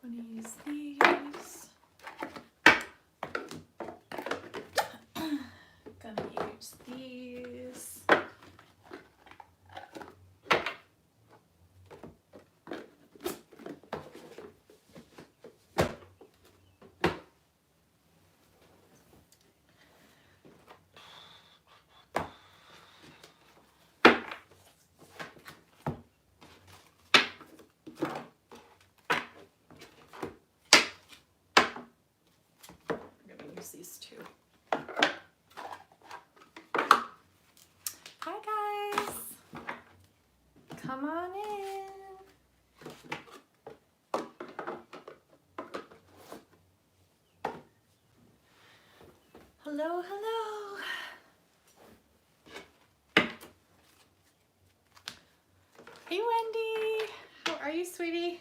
gonna use these. Gonna use these. These two. Hi guys, come on in. Hello, hello. Hey Wendy, how are you, sweetie?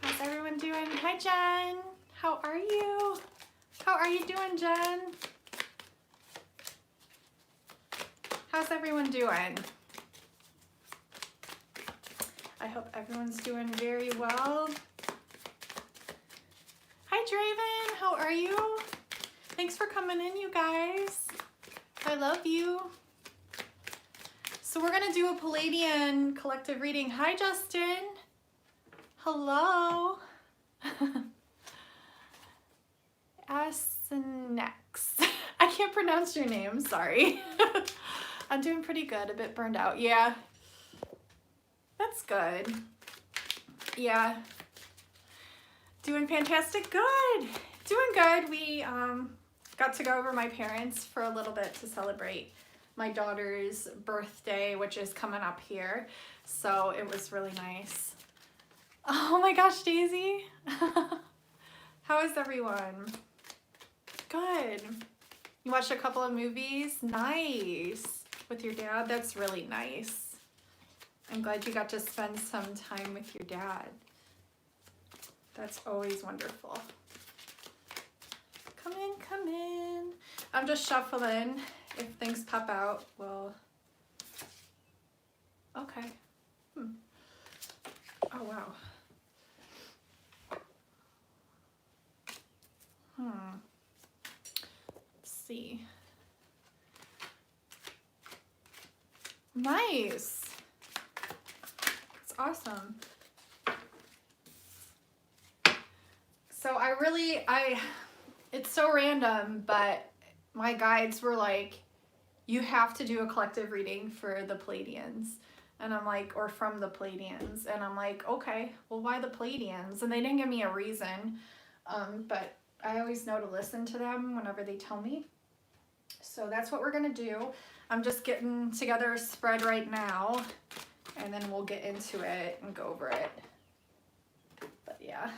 How's everyone doing? Hi Jen, how are you? How are you doing, Jen? How's everyone doing? I hope everyone's doing very well. Hi, Draven. How are you? Thanks for coming in, you guys. I love you. So we're going to do a Pleiadian Collective Reading. Hi, Justin. Hello. Next. I can't pronounce your name, sorry. I'm doing pretty good, a bit burned out. Yeah, that's good. Yeah, doing fantastic, good. Doing good. We got to go over my parents for a little bit to celebrate my daughter's birthday, which is coming up here. So it was really nice. Oh my gosh, Daisy. How is everyone? Good. You watched a couple of movies? Nice. With your dad? That's really nice. I'm glad you got to spend some time with your dad. That's always wonderful. Come in, come in. I'm just shuffling. If things pop out, we'll... Okay. Oh, wow. See. Nice. It's awesome. So it's so random, but my guides were like, you have to do a collective reading for the Pleiadians. And I'm like, or from the Pleiadians. And I'm like, okay, well, why the Pleiadians? And they didn't give me a reason, but I always know to listen to them whenever they tell me. So that's what we're gonna do. I'm just getting together a spread right now, and then we'll get into it and go over it. But yeah.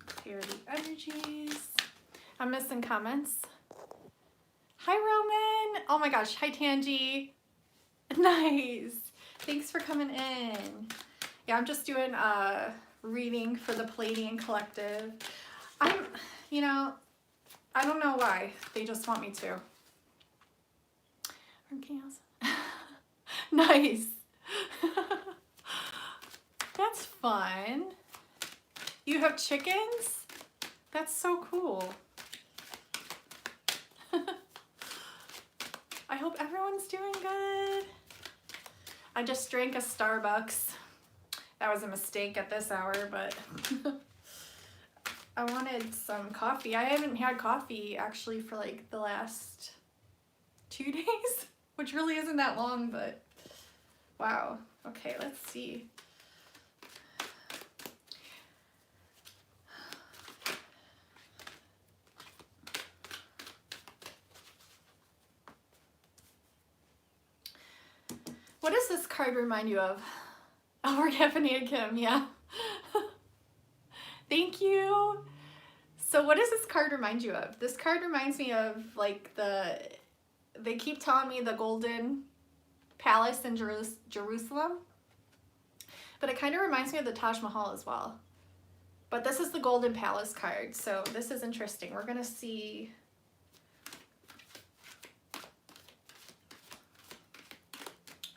Clear the energies. I'm missing comments. Hi, Roman. Oh my gosh. Hi, Tangi. Nice. Thanks for coming in. Yeah, I'm just doing a reading for the Pleiadian Collective. I don't know why. They just want me to. Nice. That's fun. You have chickens? That's so cool. I hope everyone's doing good. I just drank a Starbucks. That was a mistake at this hour, but I wanted some coffee. I haven't had coffee actually for like the last 2 days, which really isn't that long, but wow. Okay, let's see. What does this card remind you of? Oh, we're Stephanie Kim, yeah. Thank you. So what does this card remind you of? This card reminds me of like they keep telling me the Golden Palace in Jerusalem, but it kind of reminds me of the Taj Mahal as well. But this is the Golden Palace card, so this is interesting. We're gonna see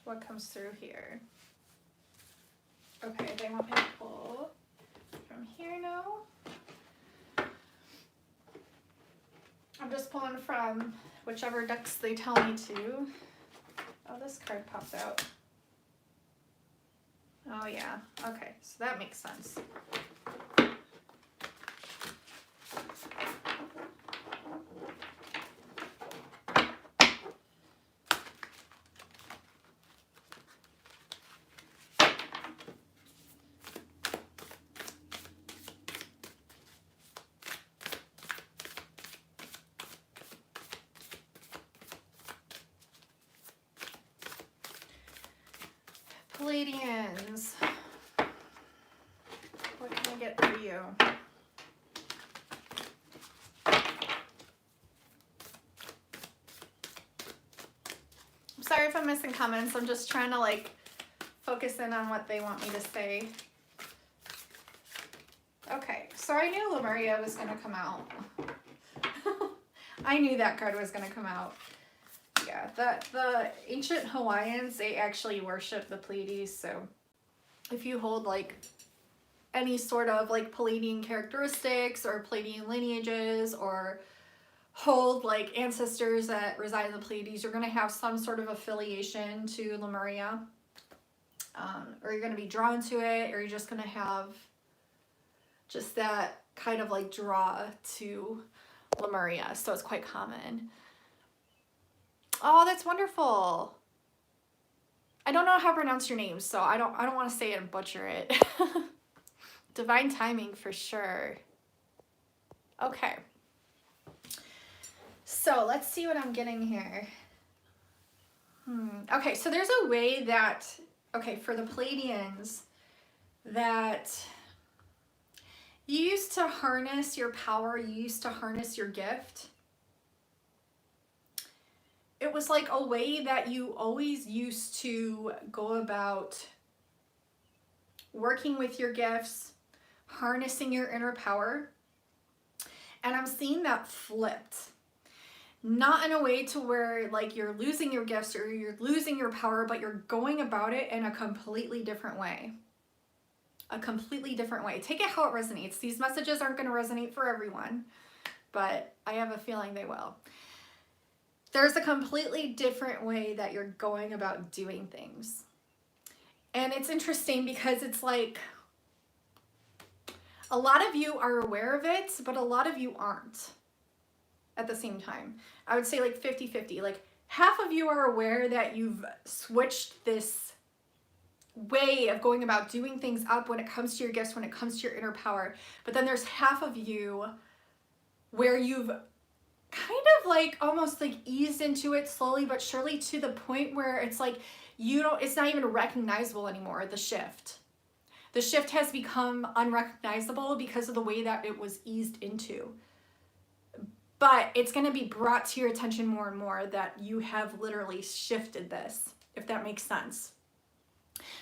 what comes through here. Okay, they want me to pull from here now. I'm just pulling from whichever decks they tell me to. Oh, this card popped out. Oh yeah, okay, so that makes sense. Pleiadians, what can I get for you? I'm sorry if I'm missing comments. I'm just trying to like focus in on what they want me to say. Okay, so I knew Lemuria was going to come out. I knew that card was going to come out. Yeah, the ancient Hawaiians, they actually worship the Pleiades, so if you hold like any sort of like Pleiadian characteristics or Pleiadian lineages, or hold like ancestors that reside in the Pleiades, you're going to have some sort of affiliation to Lemuria, or you're going to be drawn to it, or you're just going to have just that kind of like draw to Lemuria, so it's quite common. Oh, that's wonderful. I don't know how to pronounce your name, so I don't want to say it and butcher it. Divine timing for sure. Okay. So let's see what I'm getting here. Okay, so there's a way that, okay, for the Pleiadians, that you used to harness your power, you used to harness your gift. It was like a way that you always used to go about working with your gifts, harnessing your inner power. And I'm seeing that flipped. Not in a way to where like you're losing your gifts or you're losing your power, but you're going about it in a completely different way. A completely different way. Take it how it resonates. These messages aren't going to resonate for everyone, but I have a feeling they will. There's a completely different way that you're going about doing things. And it's interesting because it's like a lot of you are aware of it, but a lot of you aren't at the same time. I would say like 50-50. Like half of you are aware that you've switched this way of going about doing things up when it comes to your gifts, when it comes to your inner power. But then there's half of you where you've kind of like almost like eased into it slowly but surely, to the point where it's like it's not even recognizable anymore. The shift has become unrecognizable because of the way that it was eased into. But it's going to be brought to your attention more and more that you have literally shifted this, if that makes sense.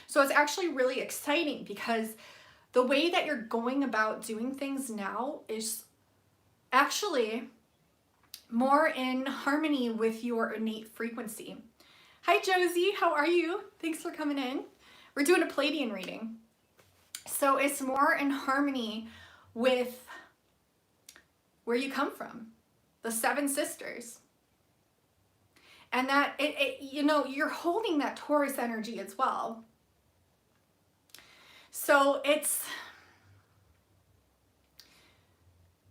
So it's actually really exciting because the way that you're going about doing things now is actually more in harmony with your innate frequency. Hi Josie, how are you? Thanks for coming in. We're doing a Pleiadian reading. So it's more in harmony with where you come from, the 7 sisters. And that you're holding that Taurus energy as well. So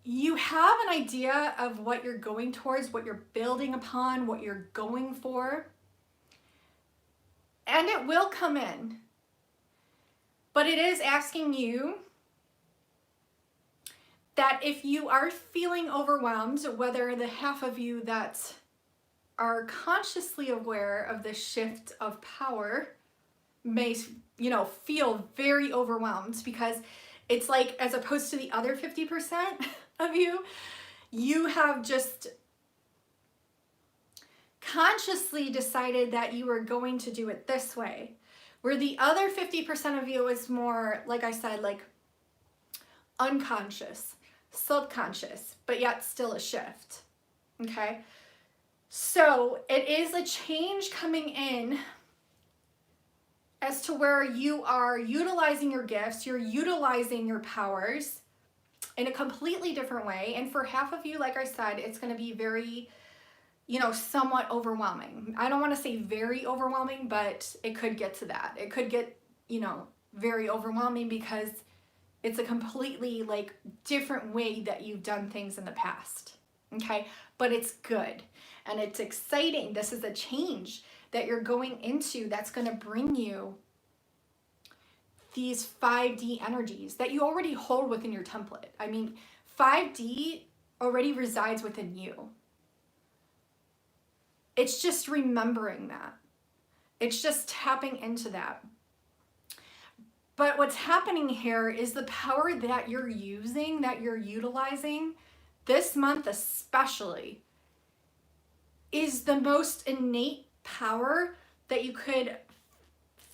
you have an idea of what you're going towards, what you're building upon, what you're going for. And it will come in. But it is asking you that if you are feeling overwhelmed, whether the half of you that are consciously aware of the shift of power may, feel very overwhelmed, because it's like, as opposed to the other 50% of you, you have just consciously decided that you are going to do it this way. Where the other 50% of you is more, like I said, like unconscious, subconscious, but yet still a shift. Okay? So it is a change coming in as to where you are utilizing your gifts, you're utilizing your powers in a completely different way. And for half of you, like I said, it's going to be very, you know, somewhat overwhelming. I don't want to say very overwhelming, but it could get to that. It could get, you know, very overwhelming because it's a completely like different way that you've done things in the past. Okay, but it's good and it's exciting. This is a change that you're going into that's going to bring you these 5D energies that you already hold within your template. I mean, 5D already resides within you. It's just remembering that. It's just tapping into that. But what's happening here is the power that you're using, that you're utilizing this month especially, is the most innate power that you could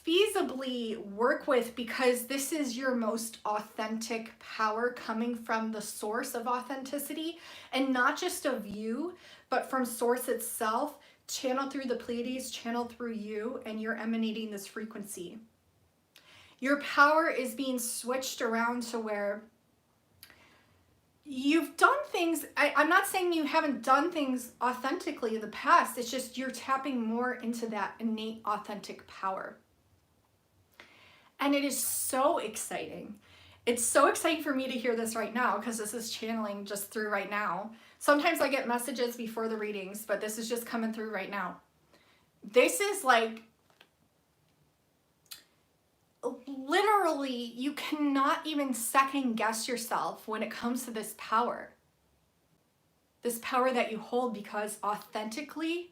feasibly work with, because this is your most authentic power coming from the source of authenticity, and not just of you, but from source itself, channeled through the Pleiades, channeled through you, and you're emanating this frequency. Your power is being switched around to where you've done things. I'm not saying you haven't done things authentically in the past. It's just you're tapping more into that innate authentic power. And it is so exciting. It's so exciting for me to hear this right now, because this is channeling just through right now. Sometimes I get messages before the readings, but this is just coming through right now. This is like, literally, you cannot even second guess yourself when it comes to this power. This power that you hold, because authentically,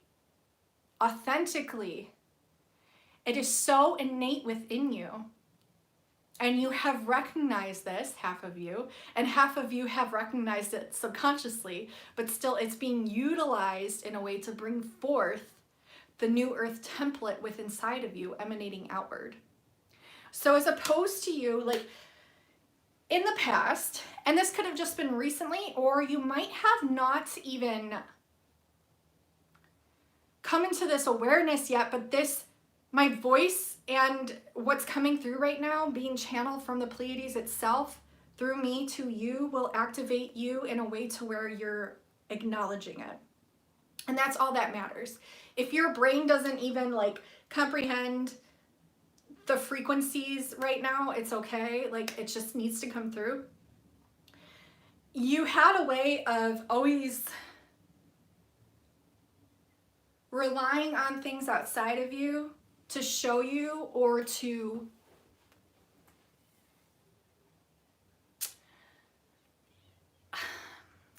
it is so innate within you. And you have recognized this, half of you, and half of you have recognized it subconsciously, but still it's being utilized in a way to bring forth the new earth template within inside of you, emanating outward. So as opposed to you, like in the past, and this could have just been recently, or you might have not even come into this awareness yet, but this, my voice and what's coming through right now, being channeled from the Pleiades itself through me to you, will activate you in a way to where you're acknowledging it. And that's all that matters. If your brain doesn't even like comprehend the frequencies right now, it's okay. Like, it just needs to come through. You had a way of always relying on things outside of you to show you, or to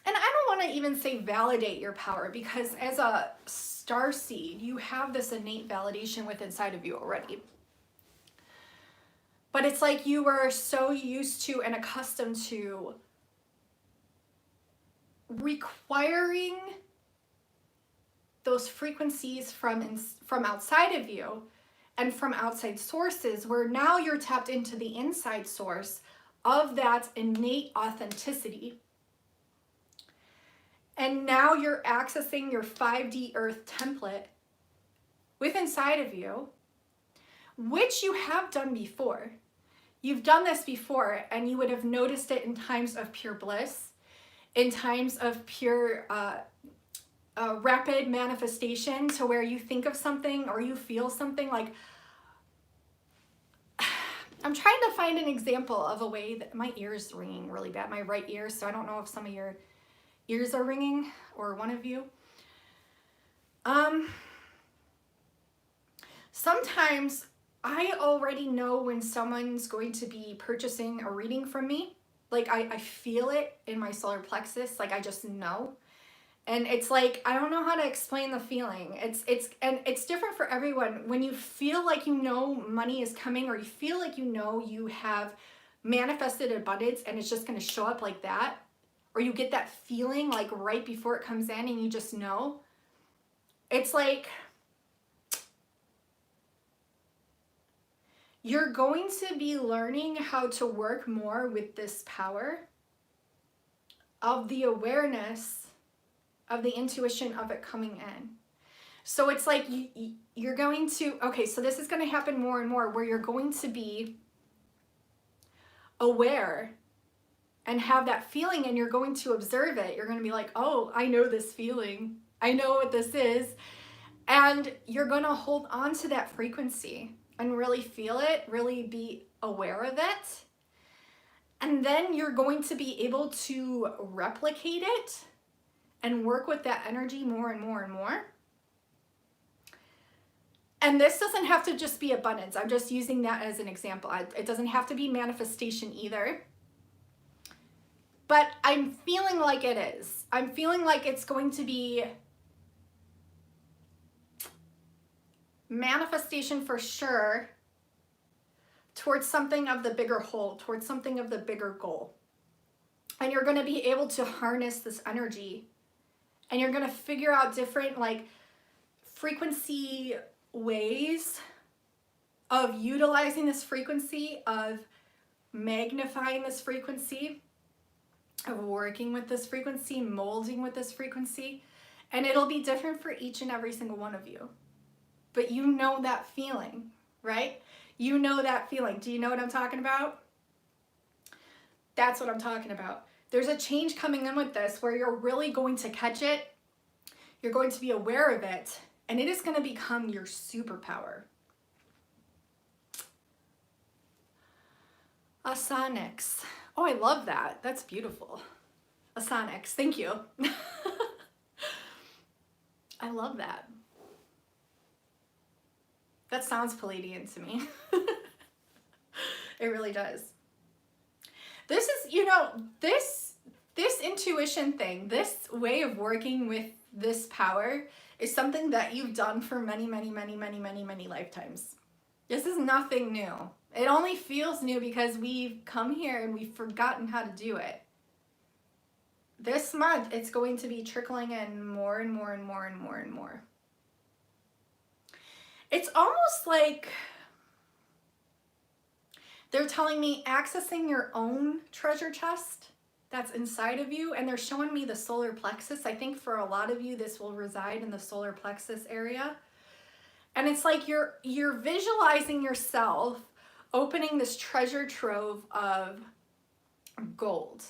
and I don't want to even say validate your power, because as a starseed, you have this innate validation within inside of you already. But it's like you were so used to and accustomed to requiring those frequencies from outside of you and from outside sources, where now you're tapped into the inside source of that innate authenticity. And now you're accessing your 5D earth template within inside of you, which you have done before. You've done this before, and you would have noticed it in times of pure bliss, in times of pure rapid manifestation, to where you think of something or you feel something. Like, I'm trying to find an example of a way that my ear's ringing really bad, my right ear, so I don't know if some of your ears are ringing, or one of you. Sometimes I already know when someone's going to be purchasing a reading from me. Like, I feel it in my solar plexus, like I just know. And it's like, I don't know how to explain the feeling. It's different for everyone. When you feel like you know money is coming, or you feel like you know you have manifested abundance and it's just going to show up like that, or you get that feeling like right before it comes in and you just know, it's like you're going to be learning how to work more with this power of the awareness, of the intuition of it coming in. So it's like you're going to, okay, so this is going to happen more and more where you're going to be aware and have that feeling, and you're going to observe it. You're going to be like, oh, I know this feeling. I know what this is. And you're going to hold on to that frequency and really feel it, really be aware of it. And then you're going to be able to replicate it and work with that energy more and more and more. And this doesn't have to just be abundance. I'm just using that as an example. It doesn't have to be manifestation either. But I'm feeling like it is. I'm feeling like it's going to be manifestation for sure towards something of the bigger whole, towards something of the bigger goal. And you're going to be able to harness this energy, and you're going to figure out different like frequency ways of utilizing this frequency, of magnifying this frequency, of working with this frequency, molding with this frequency. And it'll be different for each and every single one of you. But you know that feeling, right? You know that feeling. Do you know what I'm talking about? That's what I'm talking about. There's a change coming in with this where you're really going to catch it. You're going to be aware of it, and it is going to become your superpower. Asonics. Oh, I love that. That's beautiful. Asonics. Thank you. I love that. That sounds Pleiadian to me. It really does. This is, you know, this intuition thing, this way of working with this power is something that you've done for many, many, many, many, many, many lifetimes. This is nothing new. It only feels new because we've come here and we've forgotten how to do it. This month, it's going to be trickling in more and more and more and more and more. It's almost like they're telling me accessing your own treasure chest that's inside of you, and they're showing me the solar plexus. I think for a lot of you, this will reside in the solar plexus area. And it's like you're visualizing yourself opening this treasure trove of gold,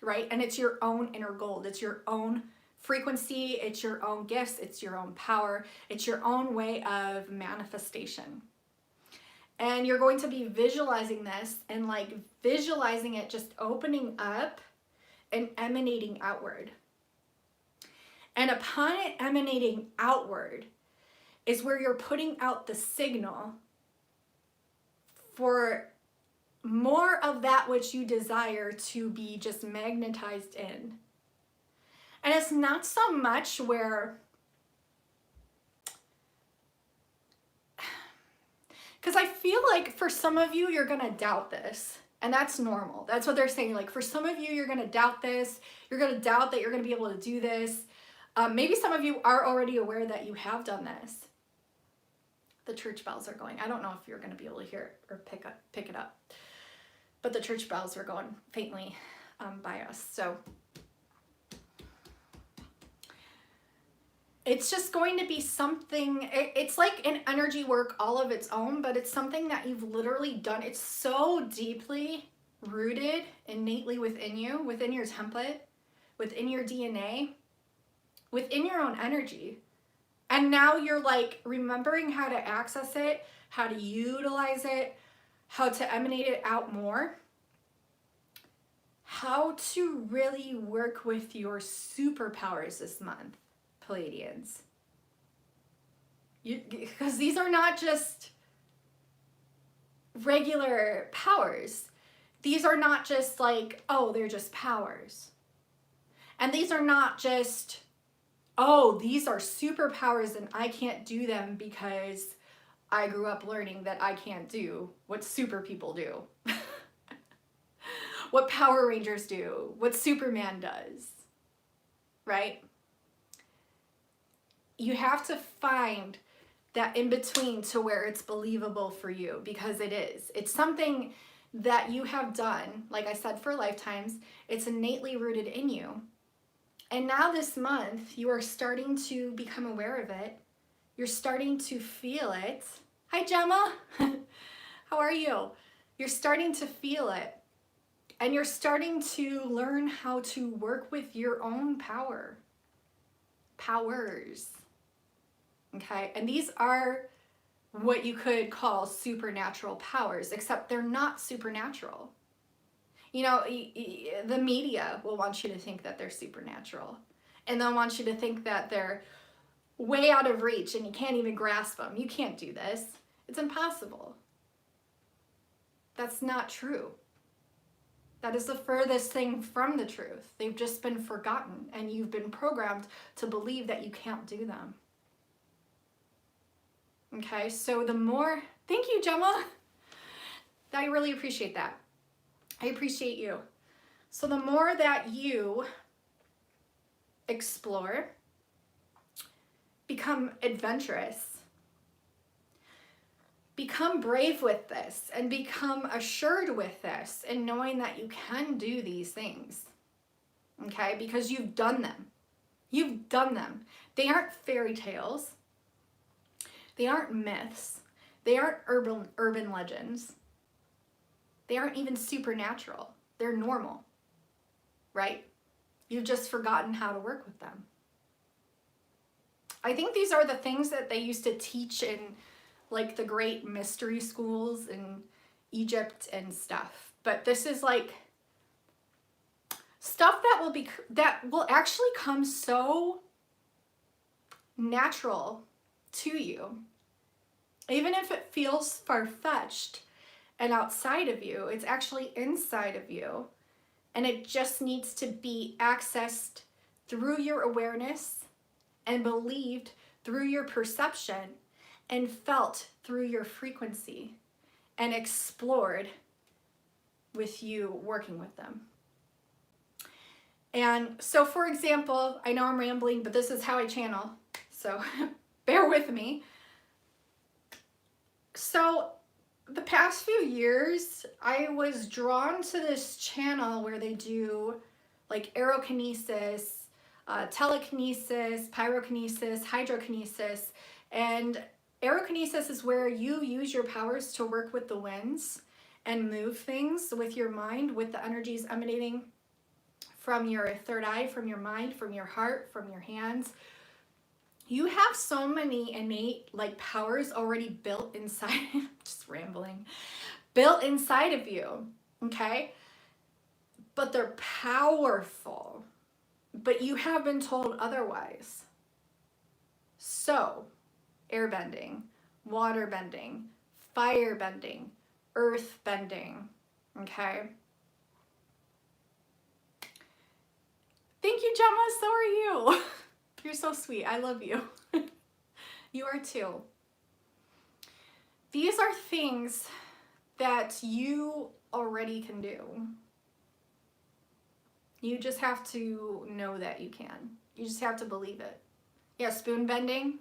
right? And it's your own inner gold. It's your own frequency. It's your own gifts. It's your own power. It's your own way of manifestation. And you're going to be visualizing this and like visualizing it just opening up and emanating outward. And upon it emanating outward is where you're putting out the signal for more of that which you desire to be just magnetized in. And it's not so much where, because I feel like for some of you, you're going to doubt this. And that's normal. That's what they're saying. Like for some of you, you're going to doubt this. You're going to doubt that you're going to be able to do this. Maybe some of you are already aware that you have done this. The church bells are going. I don't know if you're going to be able to hear it or pick it up. But the church bells are going faintly by us. So it's just going to be something, it's like an energy work all of its own, but it's something that you've literally done. It's so deeply rooted innately within you, within your template, within your DNA, within your own energy. And now you're like remembering how to access it, how to utilize it, how to emanate it out more, how to really work with your superpowers this month, Pleiadians. Because these are not just regular powers. These are not just like, oh, they're just powers. And these are not just, oh, these are superpowers and I can't do them because I grew up learning that I can't do what super people do. What Power Rangers do, what Superman does, right? You have to find that in between to where it's believable for you, because it is. It's something that you have done, like I said, for lifetimes. It's innately rooted in you. And now this month, you are starting to become aware of it. You're starting to feel it. Hi, Gemma. How are you? You're starting to feel it. And you're starting to learn how to work with your own powers. Okay? And these are what you could call supernatural powers, except they're not supernatural. You know, the media will want you to think that they're supernatural. And they'll want you to think that they're way out of reach and you can't even grasp them. You can't do this. It's impossible. That's not true. That is the furthest thing from the truth. They've just been forgotten and you've been programmed to believe that you can't do them. Okay, so the more, thank you, Gemma. I really appreciate that. I appreciate you. So the more that you explore, become adventurous, become brave with this, and become assured with this, and knowing that you can do these things, okay? Because you've done them. You've done them. They aren't fairy tales. They aren't myths. They aren't urban legends. They aren't even supernatural. They're normal, right? You've just forgotten how to work with them. I think these are the things that they used to teach in like the great mystery schools in Egypt and stuff. But this is like stuff that will actually come so natural to you. Even if it feels far-fetched and outside of you, it's actually inside of you. And it just needs to be accessed through your awareness and believed through your perception and felt through your frequency and explored with you working with them. And so, for example, I know I'm rambling, but this is how I channel, so bear with me. So the past few years, I was drawn to this channel where they do like aerokinesis, telekinesis, pyrokinesis, hydrokinesis, and aerokinesis is where you use your powers to work with the winds and move things with your mind, with the energies emanating from your third eye, from your mind, from your heart, from your hands. You have so many innate like powers already built inside, just rambling, built inside of you, okay? But they're powerful, but you have been told otherwise. So, air bending, water bending, fire bending, earth bending, okay? Thank you, Gemma, so are you. You're so sweet. I love you. You are too. These are things that you already can do. You just have to know that you can. You just have to believe it. Yeah, spoon bending.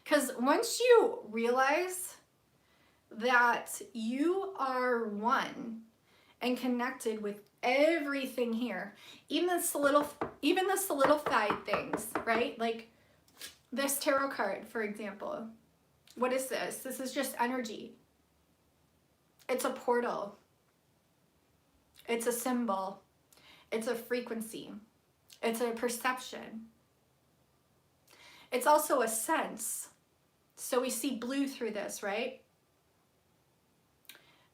Because once you realize that you are one and connected with everything here, even the solidified things, right? Like this tarot card, for example. What is this? This is just energy. It's a portal. It's a symbol. It's a frequency. It's a perception. It's also a sense. So we see blue through this, right?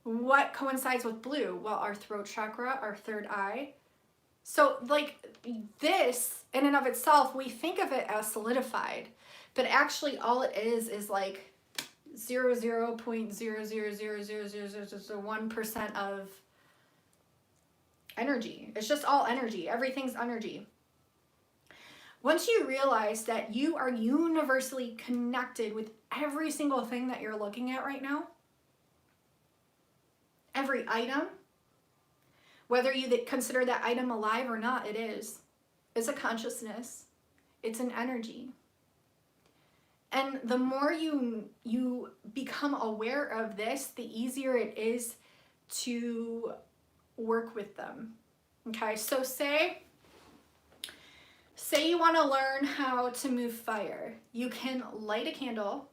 What coincides with blue? Well, our throat chakra, our third eye. So like this in and of itself, we think of it as solidified, but actually all it is like 0.000000001% of energy. It's just all energy. Everything's energy. Once you realize that you are universally connected with every single thing that you're looking at right now, every item, whether you consider that item alive or not, it is. It's a consciousness. It's an energy. And the more you become aware of this, the easier it is to work with them. Okay, so say Say you want to learn how to move fire. You can light a candle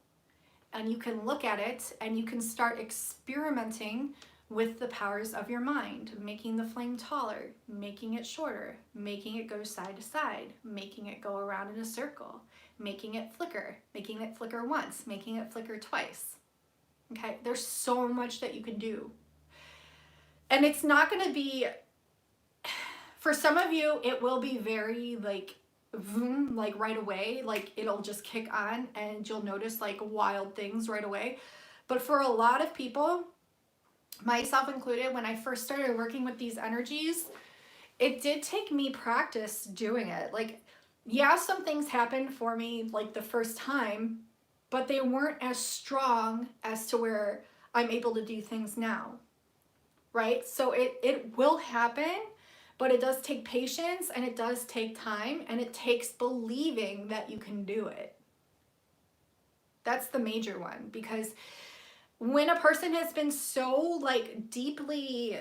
and you can look at it and you can start experimenting with the powers of your mind, making the flame taller, making it shorter, making it go side to side, making it go around in a circle, making it flicker once, making it flicker twice. Okay, there's so much that you can do. And it's not going to be, for some of you, it will be very like, vroom, like right away, like it'll just kick on and you'll notice like wild things right away. But for a lot of people, myself included, when I first started working with these energies, it did take me practice doing it. Like, yeah, some things happened for me like the first time, but they weren't as strong as to where I'm able to do things now, right? So it will happen, but it does take patience and it does take time and it takes believing that you can do it. That's the major one, because when a person has been so like deeply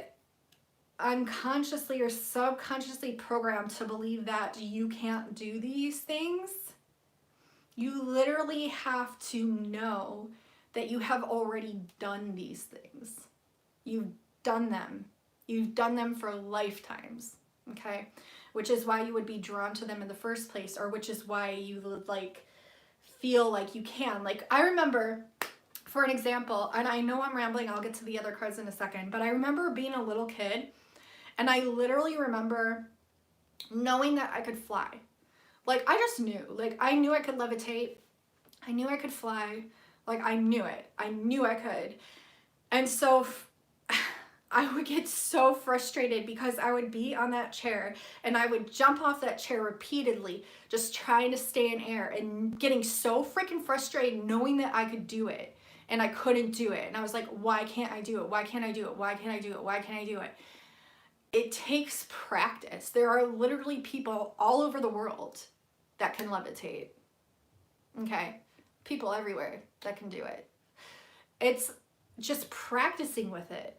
unconsciously or subconsciously programmed to believe that you can't do these things, you literally have to know that you have already done these things. You've done them. You've done them for lifetimes, okay? Which is why you would be drawn to them in the first place, or which is why you would like feel like you can. Like, I remember, for an example, and I know I'm rambling, I'll get to the other cards in a second, but I remember being a little kid and I literally remember knowing that I could fly. Like, I just knew. Like, I knew I could levitate. I knew I could fly. Like, I knew it. I knew I could. And so I would get so frustrated because I would be on that chair and I would jump off that chair repeatedly, just trying to stay in air and getting so freaking frustrated knowing that I could do it and I couldn't do it. And I was like, why can't I do it? Why can't I do it? Why can't I do it? Why can't I do it? It takes practice. There are literally people all over the world that can levitate. Okay? People everywhere that can do it. It's just practicing with it.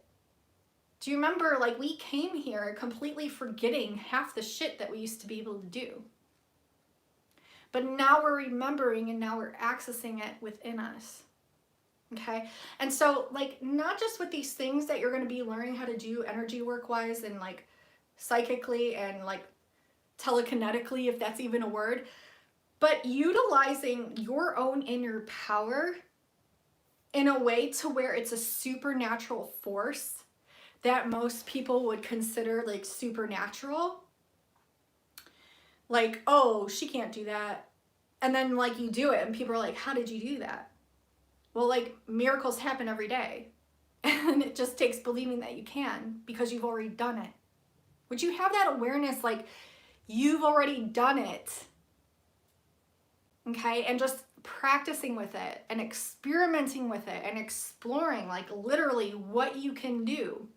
Do you remember, like, we came here completely forgetting half the shit that we used to be able to do. But now we're remembering and now we're accessing it within us. Okay? And so, like, not just with these things that you're going to be learning how to do energy work wise and like psychically and like telekinetically, if that's even a word, but utilizing your own inner power in a way to where it's a supernatural force that most people would consider like supernatural. Like, oh, she can't do that. And then like you do it and people are like, how did you do that? Well, like, miracles happen every day. And it just takes believing that you can because you've already done it. Would you have that awareness like you've already done it? Okay? And just practicing with it and experimenting with it and exploring like literally what you can do.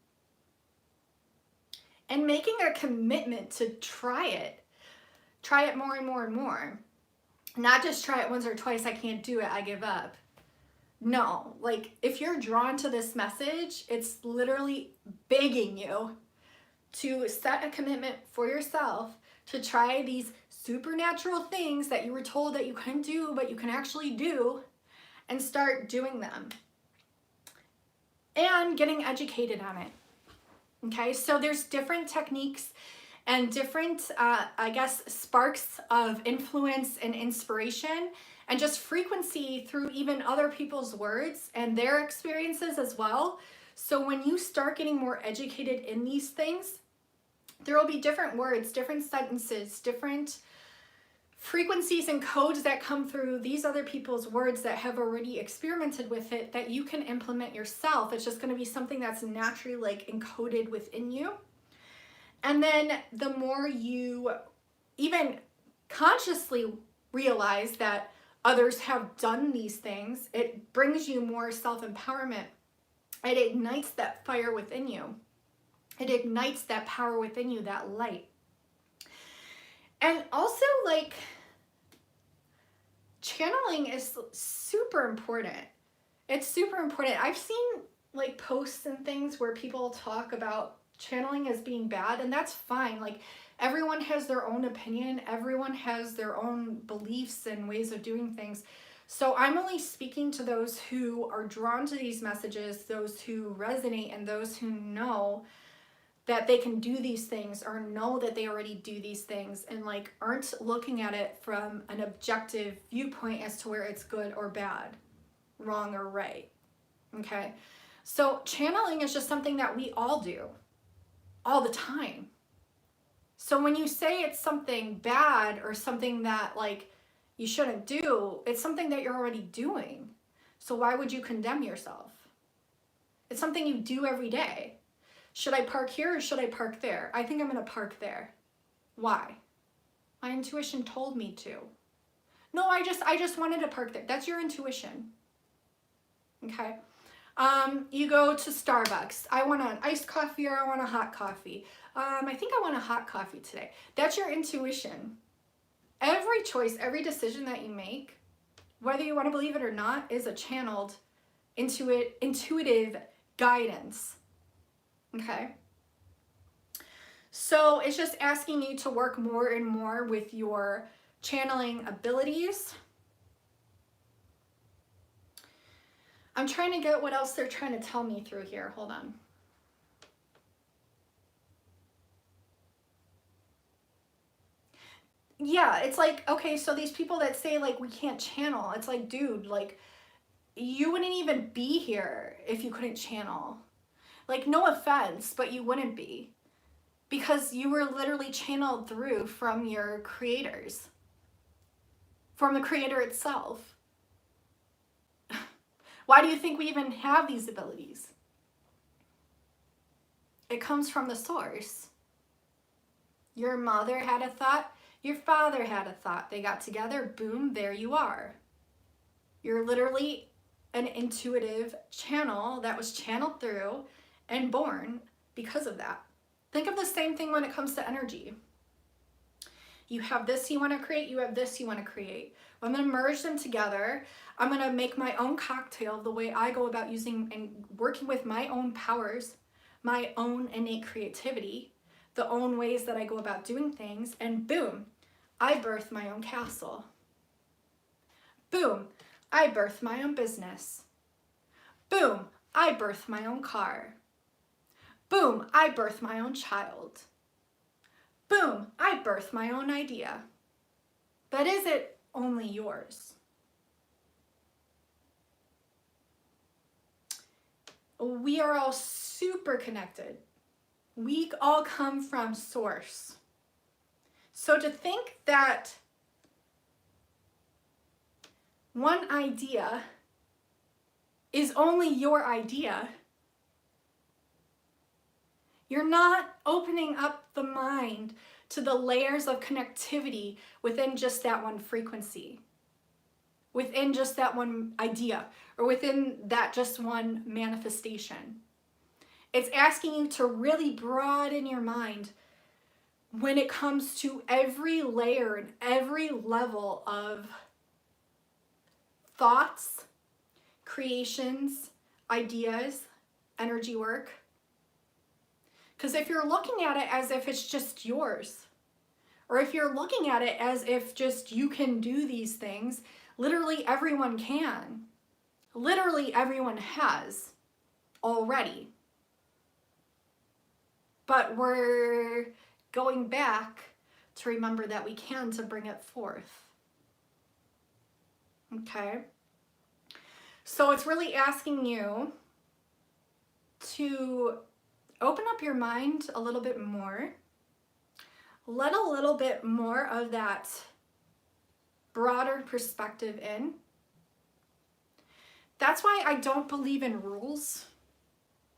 And making a commitment to try it. Try it more and more and more. Not just try it once or twice, I can't do it, I give up. No, like if you're drawn to this message, it's literally begging you to set a commitment for yourself to try these supernatural things that you were told that you couldn't do, but you can actually do, and start doing them. And getting educated on it. Okay, so there's different techniques and different, I guess, sparks of influence and inspiration and just frequency through even other people's words and their experiences as well. So when you start getting more educated in these things, there will be different words, different sentences, different frequencies and codes that come through these other people's words that have already experimented with it that you can implement yourself. It's just going to be something that's naturally like encoded within you. And then the more you even consciously realize that others have done these things, it brings you more self-empowerment. It ignites that fire within you. It ignites that power within you, that light. And also, like, channeling is super important. It's super important. I've seen like posts and things where people talk about channeling as being bad, and that's fine. Like, everyone has their own opinion, everyone has their own beliefs and ways of doing things. So I'm only speaking to those who are drawn to these messages, those who resonate, and those who know that they can do these things, or know that they already do these things, and like aren't looking at it from an objective viewpoint as to where it's good or bad, wrong or right. Okay, so channeling is just something that we all do all the time. So when you say it's something bad or something that like you shouldn't do, it's something that you're already doing. So why would you condemn yourself? It's something you do every day. Should I park here or should I park there? I think I'm gonna park there. Why? My intuition told me to. No, I just wanted to park there. That's your intuition. Okay. You go to Starbucks. I want an iced coffee or I want a hot coffee. I think I want a hot coffee today. That's your intuition. Every choice, every decision that you make, whether you want to believe it or not, is a channeled intuitive guidance. Okay? So it's just asking you to work more and more with your channeling abilities. I'm trying to get what else they're trying to tell me through here. Hold on. Yeah, it's like, okay, so these people that say like we can't channel, it's like, dude, like you wouldn't even be here if you couldn't channel. Like, no offense, but you wouldn't be, because you were literally channeled through from your creators, from the creator itself. Why do you think we even have these abilities? It comes from the source. Your mother had a thought, your father had a thought, they got together, boom, there you are. You're literally an intuitive channel that was channeled through and born because of that. Think of the same thing when it comes to energy. You have this you want to create, you have this you want to create. I'm going to merge them together. I'm going to make my own cocktail the way I go about using and working with my own powers, my own innate creativity, the own ways that I go about doing things, and boom, I birth my own castle. Boom, I birth my own business. Boom, I birth my own car. Boom, I birth my own child. Boom, I birth my own idea. But is it only yours? We are all super connected. We all come from source. So to think that one idea is only your idea, you're not opening up the mind to the layers of connectivity within just that one frequency, within just that one idea, or within that just one manifestation. It's asking you to really broaden your mind when it comes to every layer and every level of thoughts, creations, ideas, energy work. Because if you're looking at it as if it's just yours, or if you're looking at it as if just you can do these things, literally everyone can. Literally everyone has already. But we're going back to remember that we can, to bring it forth. Okay? So it's really asking you to open up your mind a little bit more. Let a little bit more of that broader perspective in. That's why I don't believe in rules.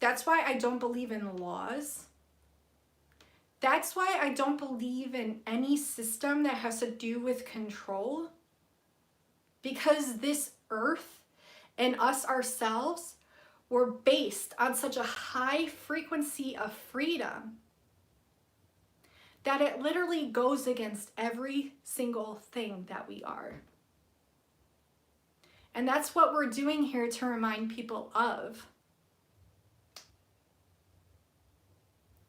That's why I don't believe in laws. That's why I don't believe in any system that has to do with control. Because this earth and us ourselves were based on such a high frequency of freedom that it literally goes against every single thing that we are. And that's what we're doing here to remind people of.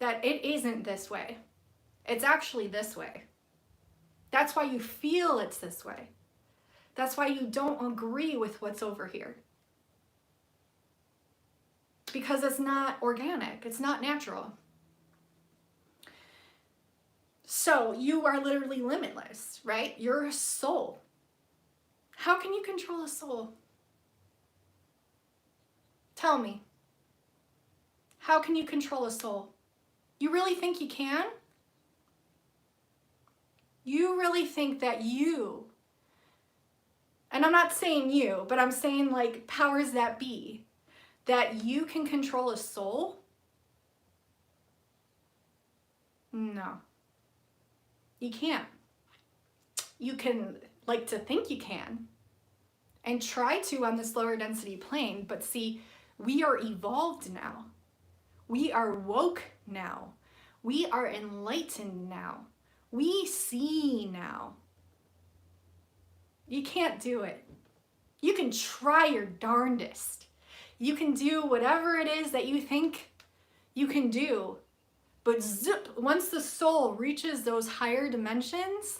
that it isn't this way. It's actually this way. That's why you feel it's this way. That's why you don't agree with what's over here. Because it's not organic. It's not natural. So you are literally limitless, right? You're a soul. How can you control a soul? Tell me. How can you control a soul? You really think you can? You really think that you, and I'm not saying you, but I'm saying like powers that be, that you can control a soul? No. You can't. You can like to think you can and try to on this lower density plane, but see, we are evolved now. We are woke now. We are enlightened now. We see now. You can't do it. You can try your darndest. You can do whatever it is that you think you can do, but zip, once the soul reaches those higher dimensions,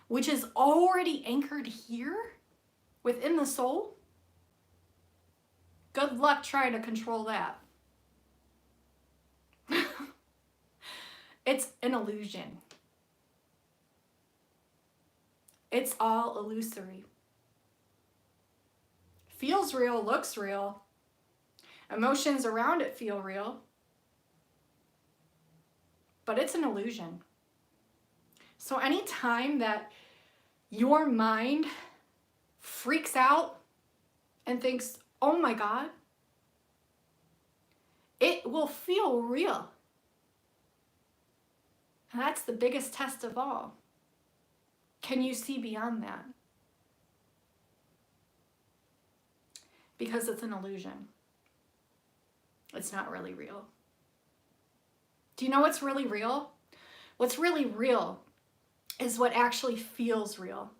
which is already anchored here within the soul, good luck trying to control that. It's an illusion. It's all illusory. Feels real, looks real. Emotions around it feel real. But it's an illusion. So anytime that your mind freaks out and thinks, oh my God, it will feel real. And that's the biggest test of all. Can you see beyond that? Because it's an illusion. It's not really real. Do you know what's really real? What's really real is what actually feels real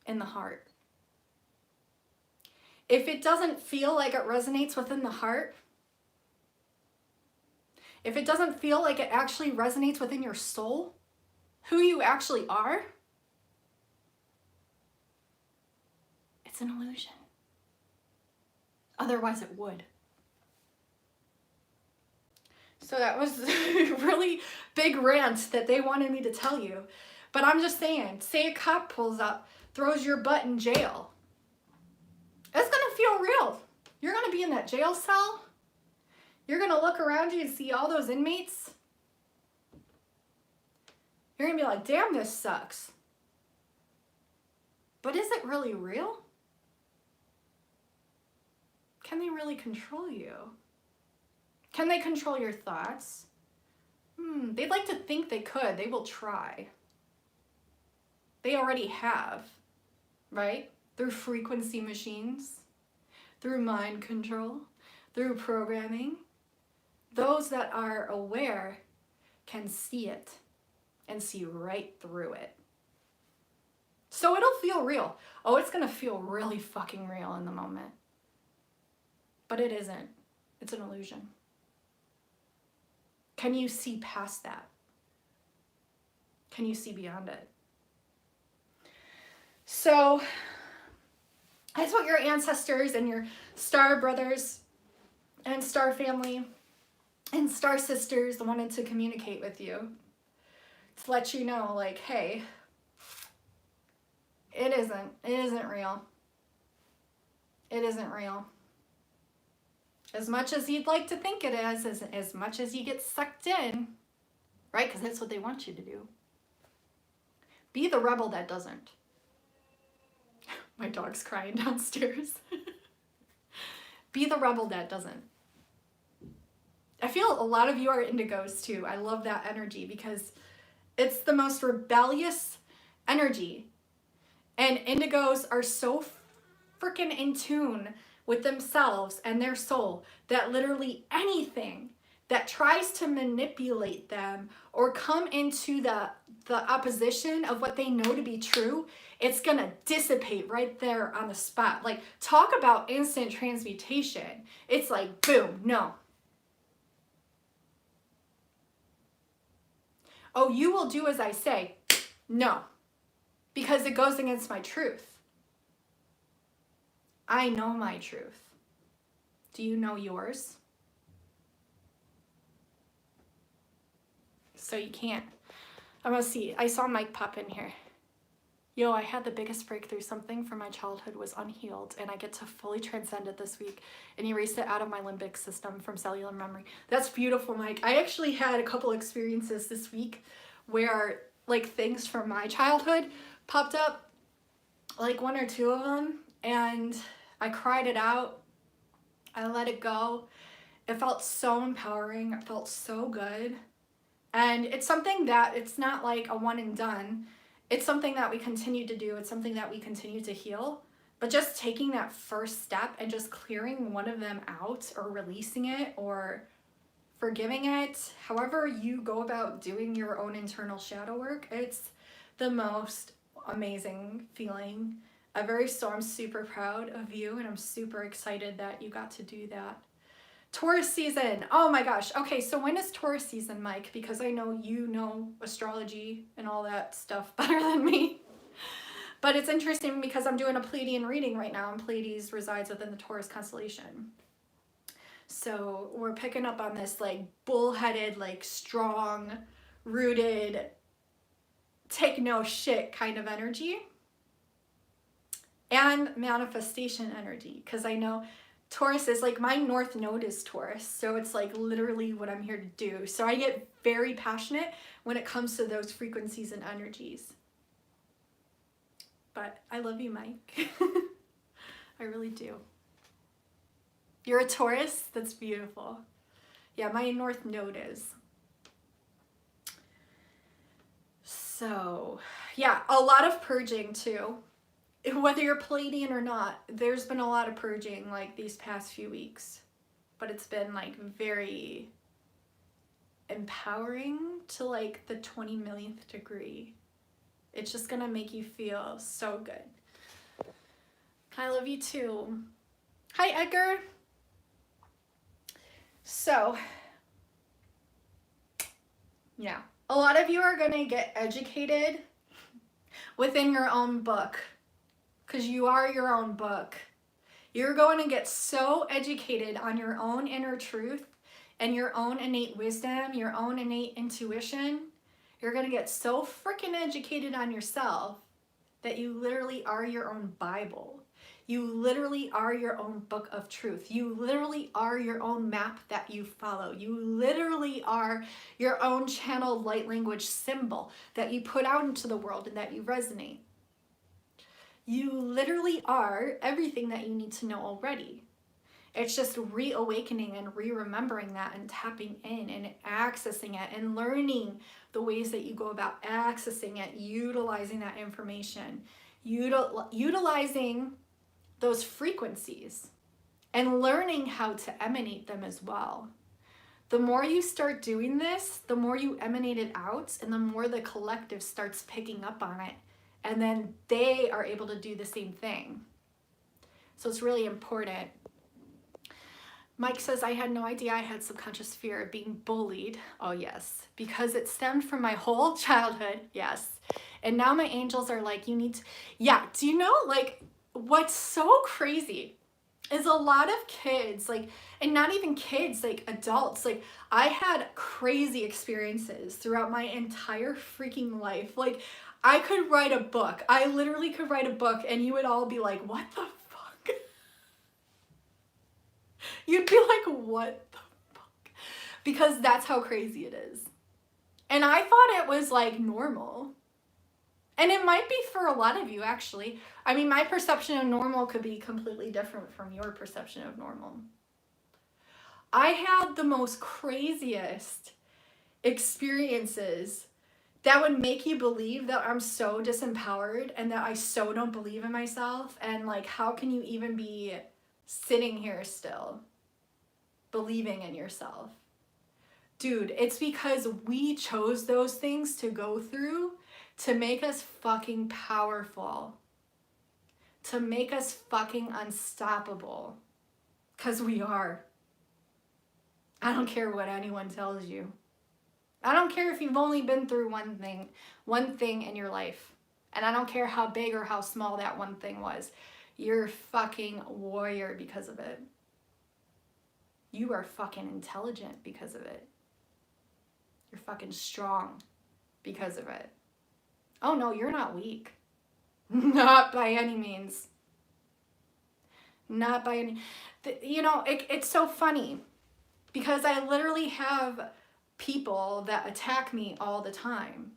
in the heart. If it doesn't feel like it resonates within the heart, if it doesn't feel like it actually resonates within your soul, who you actually are, it's an illusion. Otherwise it would. So that was a really big rant that they wanted me to tell you. But I'm just saying, say a cop pulls up, throws your butt in jail. It's gonna feel real. You're gonna be in that jail cell. You're gonna look around you and see all those inmates. You're gonna be like, damn, this sucks. But is it really real? Can they really control you? Can they control your thoughts? They'd like to think they could. They will try. They already have, right? Through frequency machines, through mind control, through programming. Those that are aware can see it and see right through it. So it'll feel real. Oh, it's gonna feel really fucking real in the moment. But it isn't. It's an illusion. Can you see past that? Can you see beyond it? So that's what your ancestors and your star brothers and star family and star sisters wanted to communicate with you. To let you know, like, hey, it isn't real. It isn't real. As much as you'd like to think it is, as much as you get sucked in, right? Because that's what they want you to do. Be the rebel that doesn't. My dog's crying downstairs. Be the rebel that doesn't. I feel a lot of you are indigos too. I love that energy because it's the most rebellious energy. And indigos are so freaking in tune with themselves and their soul that literally anything that tries to manipulate them or come into the opposition of what they know to be true, it's gonna dissipate right there on the spot. Like, talk about instant transmutation. It's like, boom, no. Oh, you will do as I say. No, because it goes against my truth. I know my truth. Do you know yours? So you can't. I'm gonna see. I saw Mike pop in here. Yo, I had the biggest breakthrough. Something from my childhood was unhealed, and I get to fully transcend it this week and erase it out of my limbic system from cellular memory. That's beautiful, Mike. I actually had a couple experiences this week where like things from my childhood popped up, like 1 or 2 of them, and I cried it out. I let it go. It felt so empowering. It felt so good. And it's something that it's not like a one and done. It's something that we continue to do. It's something that we continue to heal. But just taking that first step and just clearing one of them out or releasing it or forgiving it, however you go about doing your own internal shadow work, it's the most amazing feeling ever. So I'm super proud of you, and I'm super excited that you got to do that. Taurus season. Oh my gosh. Okay, so when is Taurus season, Mike? Because I know you know astrology and all that stuff better than me. But it's interesting because I'm doing a Pleiadian reading right now, and Pleiades resides within the Taurus constellation. So we're picking up on this like bullheaded, like strong, rooted, take no shit kind of energy. And manifestation energy, because I know Taurus is like, my North Node is Taurus, so it's like literally what I'm here to do. So I get very passionate when it comes to those frequencies and energies. But I love you, Mike. I really do. You're a Taurus? That's beautiful. Yeah, my North Node is. So, yeah, a lot of purging too. Whether you're Pleiadian or not, there's been a lot of purging like these past few weeks, but it's been like very empowering to like the 20 millionth degree. It's just gonna make you feel so good. I love you too. Hi, Edgar. So, yeah, a lot of you are gonna get educated within your own book. Because you are your own book. You're going to get so educated on your own inner truth and your own innate wisdom, your own innate intuition. You're going to get so freaking educated on yourself that you literally are your own Bible. You literally are your own book of truth. You literally are your own map that you follow. You literally are your own channeled light language symbol that you put out into the world and that you resonate. You literally are everything that you need to know already. It's just reawakening and re-remembering that and tapping in and accessing it and learning the ways that you go about accessing it, utilizing that information, utilizing those frequencies and learning how to emanate them as well. The more you start doing this, the more you emanate it out, and the more the collective starts picking up on it. And then they are able to do the same thing. So it's really important. Mike says, I had no idea I had subconscious fear of being bullied. Oh yes, because it stemmed from my whole childhood. Yes. And now my angels are like, you need to, yeah. Do you know like what's so crazy is a lot of kids, like, and not even kids, like adults, like I had crazy experiences throughout my entire freaking life. Like I could write a book. I literally could write a book and you would all be like, what the fuck? You'd be like, what the fuck? Because that's how crazy it is. And I thought it was like normal. And it might be for a lot of you actually. I mean, my perception of normal could be completely different from your perception of normal. I had the most craziest experiences that would make you believe that I'm so disempowered and that I so don't believe in myself. And like, how can you even be sitting here still believing in yourself? Dude, it's because we chose those things to go through to make us fucking powerful, to make us fucking unstoppable. Because we are. I don't care what anyone tells you. I don't don't care if you've only been through one thing in your life. And I don't care how big or how small that one thing was. You're a fucking warrior because of it. You are fucking intelligent because of it. You're fucking strong because of it. Oh no, you're not weak. Not by any means. Not by any... You know, it's so funny because I literally have people that attack me all the time.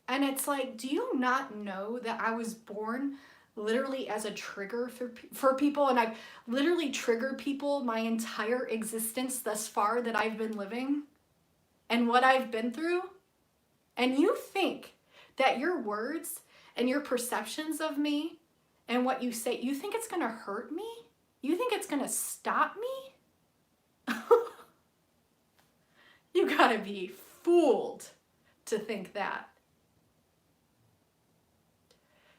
And it's like, do you not know that I was born literally as a trigger for people? And I've literally triggered people my entire existence thus far that I've been living and what I've been through. And you think that your words and your perceptions of me and what you say, you think it's going to hurt me? You think it's going to stop me? You got to be fooled to think that.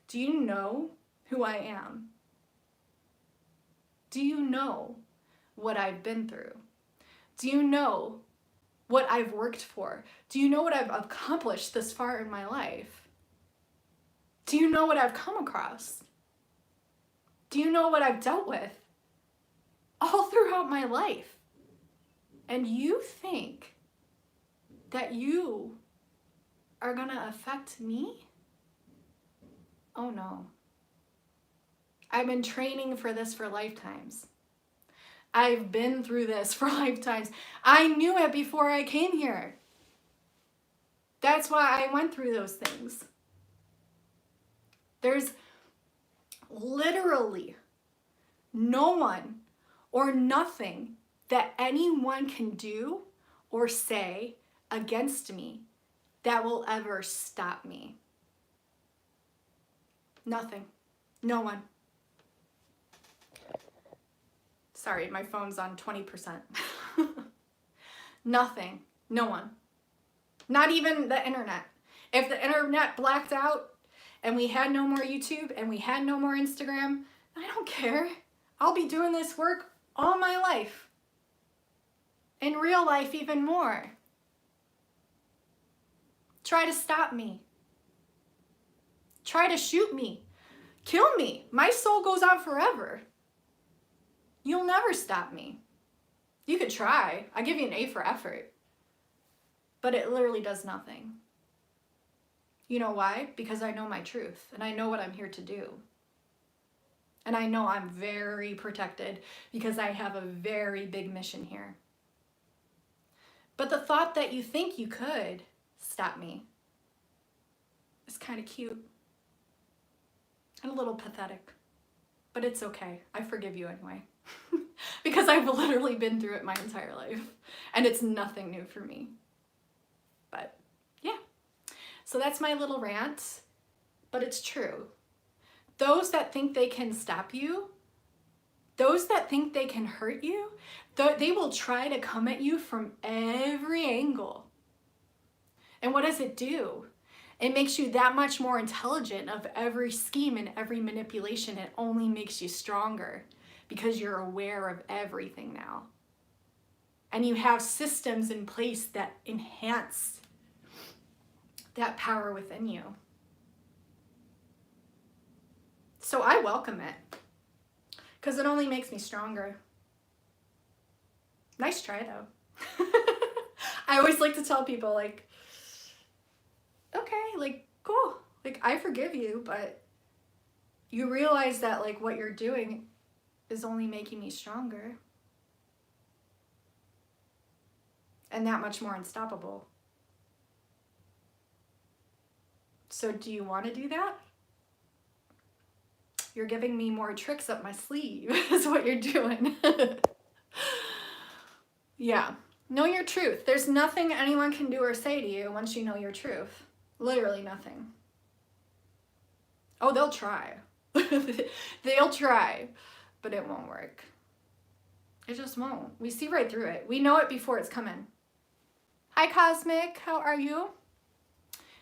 Do you know who I am? Do you know what I've been through? Do you know what I've worked for? Do you know what I've accomplished this far in my life? Do you know what I've come across? Do you know what I've dealt with all throughout my life? And you think that you are gonna affect me? Oh no. I've been training for this for lifetimes. I've been through this for lifetimes. I knew it before I came here. That's why I went through those things. There's literally no one or nothing that anyone can do or say against me that will ever stop me. Nothing. No one. Sorry, my phone's on 20%. Nothing. No one. Not even the internet. If the internet blacked out and we had no more YouTube and we had no more Instagram, I don't care. I'll be doing this work all my life. In real life, even more. Try to stop me. Try to shoot me. Kill me. My soul goes on forever. You'll never stop me. You could try. I give you an A for effort. But it literally does nothing. You know why? Because I know my truth and I know what I'm here to do. And I know I'm very protected because I have a very big mission here. But the thought that you think you could stop me is kind of cute and a little pathetic. But it's okay. I forgive you anyway. Because I've literally been through it my entire life. And it's nothing new for me. But yeah. So that's my little rant. But it's true. Those that think they can stop you, those that think they can hurt you, they will try to come at you from every angle. And what does it do? It makes you that much more intelligent of every scheme and every manipulation. It only makes you stronger because you're aware of everything now. And you have systems in place that enhance that power within you. So I welcome it because it only makes me stronger. Nice try though. I always like to tell people like, okay, like, cool. Like, I forgive you, but you realize that like what you're doing is only making me stronger. And that much more unstoppable. So do you want to do that? You're giving me more tricks up my sleeve is what you're doing. Yeah. Know your truth. There's nothing anyone can do or say to you once you know your truth. Literally nothing. Oh, they'll try. They'll try, but it won't work. It just won't. We see right through it. We know it before it's coming. Hi, Cosmic. How are you?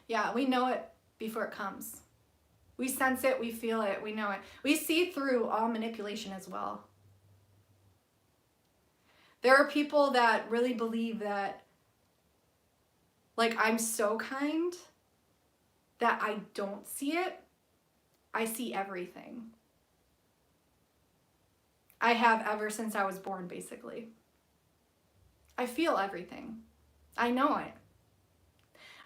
Yeah, we know it before it comes. We sense it, we feel it, we know it. We see through all manipulation as well. There are people that really believe that Like, I'm so kind that I don't see it. I see everything. I have ever since I was born, basically. I feel everything. I know it.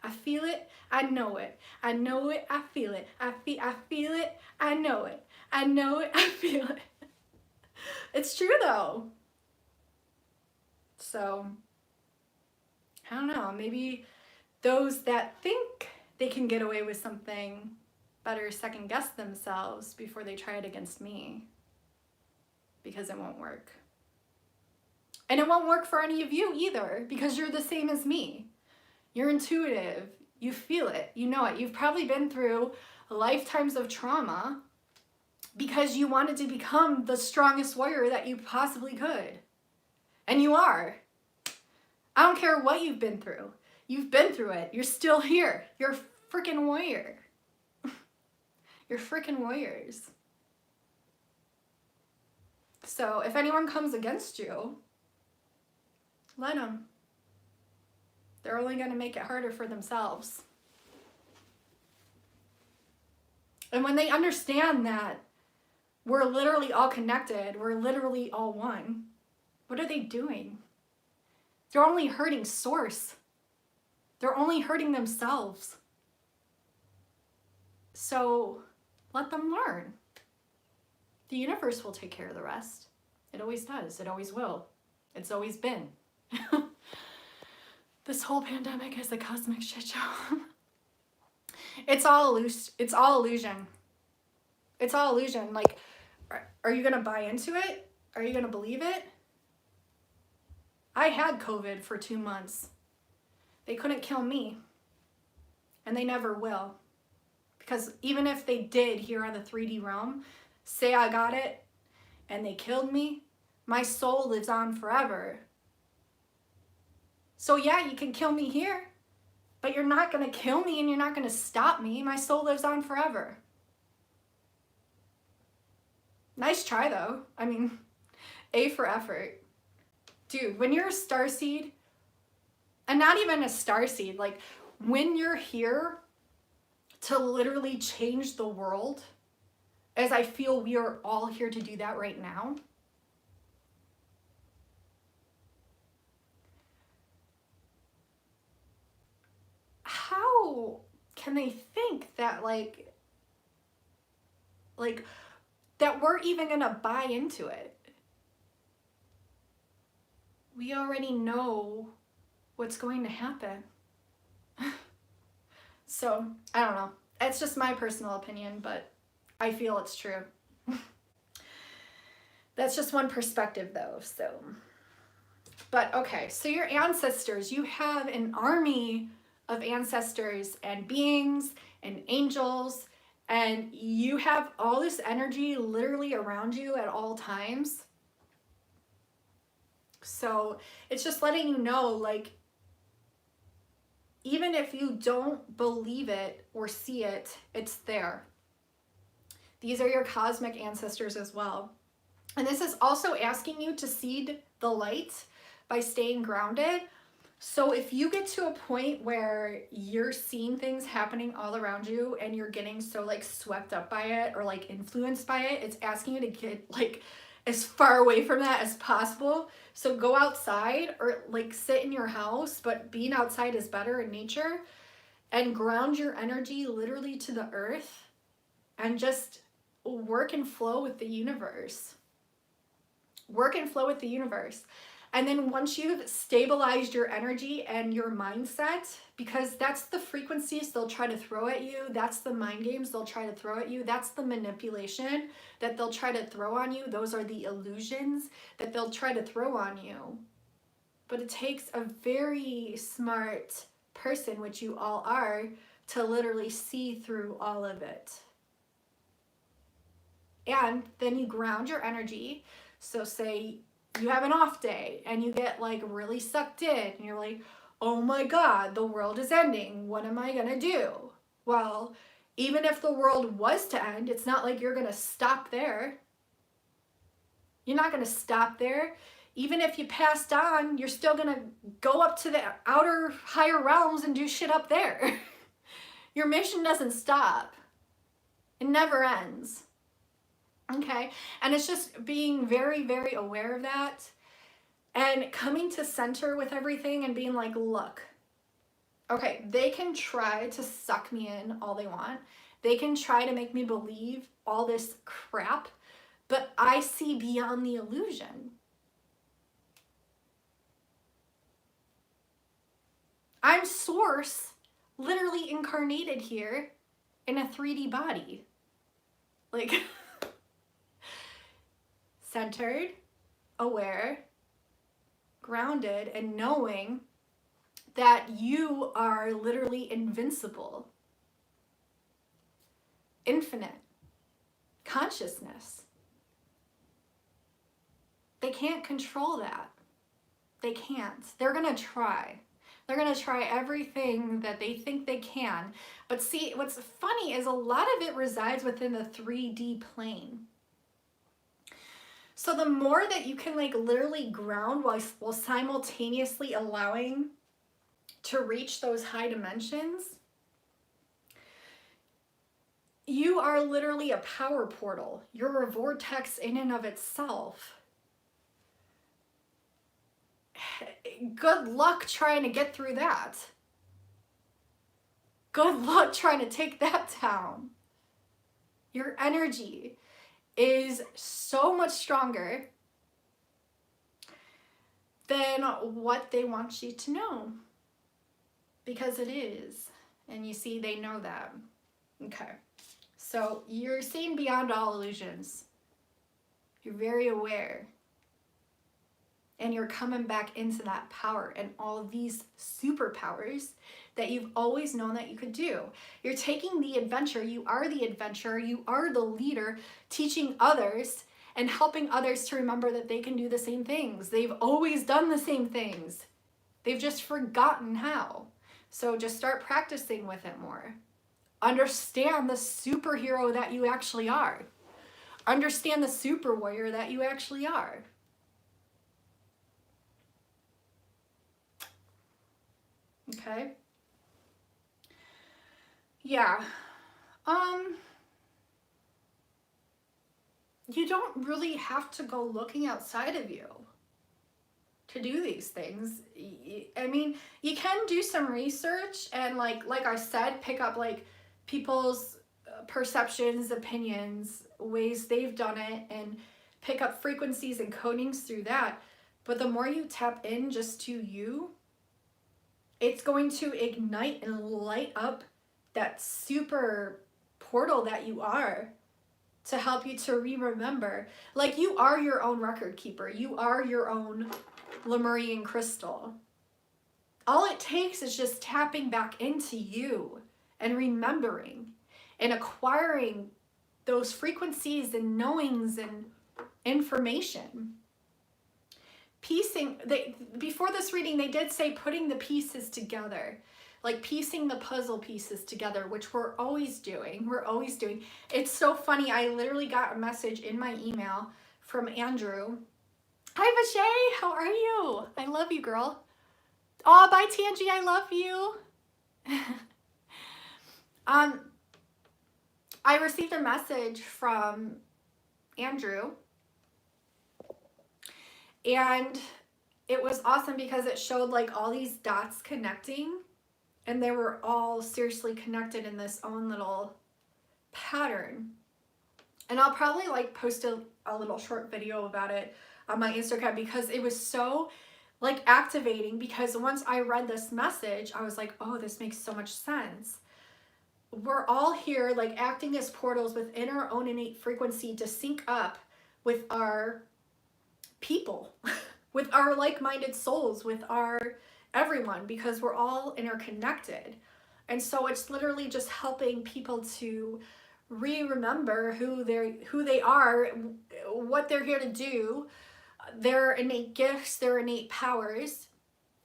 I feel it. I know it. I know it. I feel it. I feel it. I know it. I know it. I feel it. It's true though. So, I don't know. Maybe those that think they can get away with something better second guess themselves before they try it against me, because it won't work. And it won't work for any of you either, because you're the same as me. You're intuitive. You feel it. You know it. You've probably been through lifetimes of trauma because you wanted to become the strongest warrior that you possibly could. And you are. I don't care what you've been through. You've been through it. You're still here. You're a freaking warrior. You're freaking warriors. So if anyone comes against you, let them. They're only going to make it harder for themselves. And when they understand that we're literally all connected, we're literally all one, what are they doing? They're only hurting source. They're only hurting themselves. So let them learn. The universe will take care of the rest. It always does. It always will. It's always been. This whole pandemic is a cosmic shit show. It's all illusion. It's all illusion. It's all illusion. Like, are you going to buy into it? Are you going to believe it? I had COVID for 2 months. They couldn't kill me. And they never will. Because even if they did here on the 3D realm, say I got it and they killed me, my soul lives on forever. So yeah, you can kill me here, but you're not going to kill me and you're not going to stop me. My soul lives on forever. Nice try though. I mean, A for effort. Dude, when you're a starseed, and not even a starseed, like when you're here to literally change the world, as I feel we are all here to do that right now, how can they think that like that we're even gonna buy into it? We already know what's going to happen. So, I don't know. It's just my personal opinion, but I feel it's true. That's just one perspective though, so. But okay, so your ancestors, you have an army of ancestors and beings and angels, and you have all this energy literally around you at all times. So it's just letting you know, like, even if you don't believe it or see it, it's there. These are your cosmic ancestors as well. And this is also asking you to seed the light by staying grounded. So if you get to a point where you're seeing things happening all around you and you're getting so like swept up by it or like influenced by it, it's asking you to get like as far away from that as possible. So go outside or like sit in your house, but being outside is better in nature, and ground your energy literally to the earth and just work and flow with the universe. Work and flow with the universe. And then once you've stabilized your energy and your mindset, because that's the frequencies they'll try to throw at you, that's the mind games they'll try to throw at you, that's the manipulation that they'll try to throw on you, those are the illusions that they'll try to throw on you. But it takes a very smart person, which you all are, to literally see through all of it. And then you ground your energy. So say you have an off day and you get like really sucked in and you're like, oh my God, the world is ending. What am I gonna do? Well, even if the world was to end, it's not like you're gonna stop there. You're not gonna stop there. Even if you passed on, you're still gonna go up to the outer higher realms and do shit up there. Your mission doesn't stop. It never ends. Okay? And it's just being very, very aware of that and coming to center with everything and being like, look, okay, they can try to suck me in all they want. They can try to make me believe all this crap, but I see beyond the illusion. I'm Source, literally incarnated here in a 3D body. Like, centered, aware, grounded, and knowing that you are literally invincible, infinite consciousness. They can't control that. They can't. They're gonna try. They're gonna try everything that they think they can. But see, what's funny is a lot of it resides within the 3D plane. So the more that you can like literally ground while simultaneously allowing to reach those high dimensions, you are literally a power portal. You're a vortex in and of itself. Good luck trying to get through that. Good luck trying to take that down. Your energy is so much stronger than what they want you to know. Because it is. And you see, they know that. Okay. So you're seeing beyond all illusions. You're very aware. And you're coming back into that power and all these superpowers that you've always known that you could do. You're taking the adventure. You are the adventurer. You are the leader, teaching others and helping others to remember that they can do the same things. They've always done the same things. They've just forgotten how. So just start practicing with it more. Understand the superhero that you actually are. Understand the super warrior that you actually are. Okay. Yeah. You don't really have to go looking outside of you to do these things. I mean, you can do some research and like I said, pick up like people's perceptions, opinions, ways they've done it, and pick up frequencies and codings through that. But the more you tap in just to you, it's going to ignite and light up that super portal that you are to help you to remember. Like, you are your own record keeper. You are your own Lemurian crystal. All it takes is just tapping back into you and remembering and acquiring those frequencies and knowings and information. Piecing, before this reading, they did say putting the pieces together, like piecing the puzzle pieces together, which we're always doing. It's so funny. I literally got a message in my email from Andrew. Hi, Vache, how are you? I love you, girl. Oh, bye, Tangie, I love you. I received a message from Andrew, and it was awesome because it showed like all these dots connecting, and they were all seriously connected in this own little pattern. And I'll probably like post a little short video about it on my Instagram, because it was so like activating, because once I read this message, I was like, oh, this makes so much sense. We're all here like acting as portals within our own innate frequency to sync up with our people, with our like-minded souls, with our everyone, because we're all interconnected. And so it's literally just helping people to remember who they are, what they're here to do, their innate gifts, their innate powers,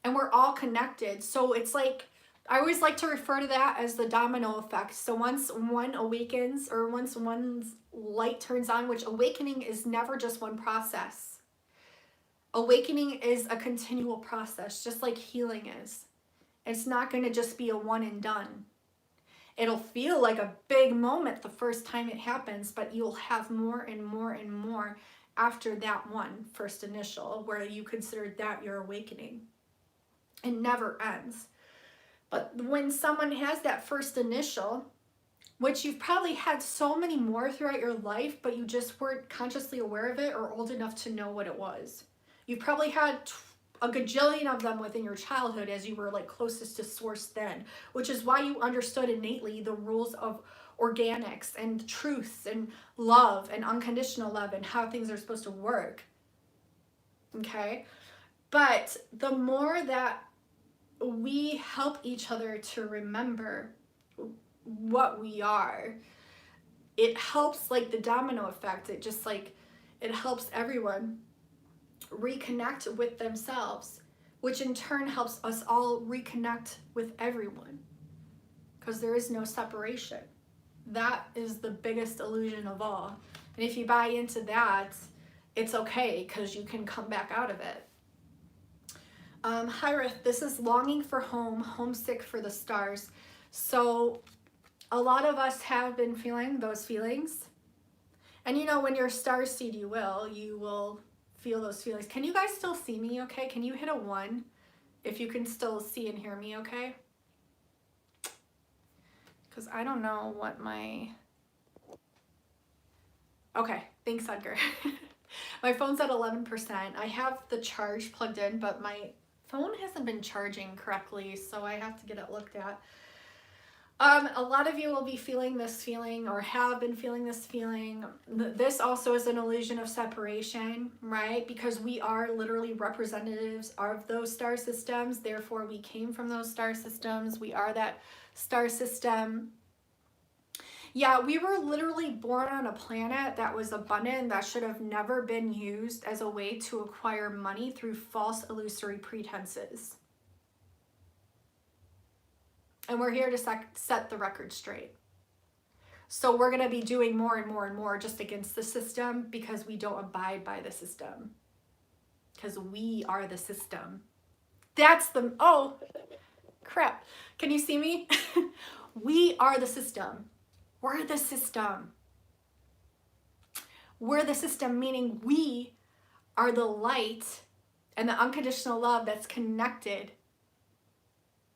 and we're all connected. So it's like, I always like to refer to that as the domino effect. So once one awakens, or once one's light turns on, which awakening is never just one process. Awakening is a continual process, just like healing is. It's not going to just be a one and done. It'll feel like a big moment the first time it happens, but you'll have more and more and more after that one first initial where you consider that your awakening. It never ends. But when someone has that first initial, which you've probably had so many more throughout your life, but you just weren't consciously aware of it or old enough to know what it was. You've probably had a gajillion of them within your childhood as you were like closest to source then, which is why you understood innately the rules of organics and truths and love and unconditional love and how things are supposed to work. Okay? But the more that we help each other to remember what we are, it helps like the domino effect. It just like, it helps everyone reconnect with themselves, which in turn helps us all reconnect with everyone, because there is no separation. That is the biggest illusion of all. And if you buy into that, it's okay, because you can come back out of it. Hi Rith, this is longing for home, homesick for the stars. So a lot of us have been feeling those feelings. And you know, when you're a star seed, you will feel those feelings. Can you guys still see me okay? Can you hit a 1 if you can still see and hear me okay? Because I don't know what my... Okay, thanks Edgar. My phone's at 11%. I have the charge plugged in, but my phone hasn't been charging correctly, so I have to get it looked at. A lot of you will be feeling this feeling or have been feeling this feeling. This also is an illusion of separation, right? Because we are literally representatives of those star systems. Therefore, we came from those star systems. We are that star system. Yeah, we were literally born on a planet that was abundant, that should have never been used as a way to acquire money through false illusory pretenses. And we're here to set the record straight. So we're going to be doing more and more and more just against the system because we don't abide by the system. Because we are the system. That's the... Oh, crap. Can you see me? We are the system. We're the system. We're the system, meaning we are the light and the unconditional love that's connected,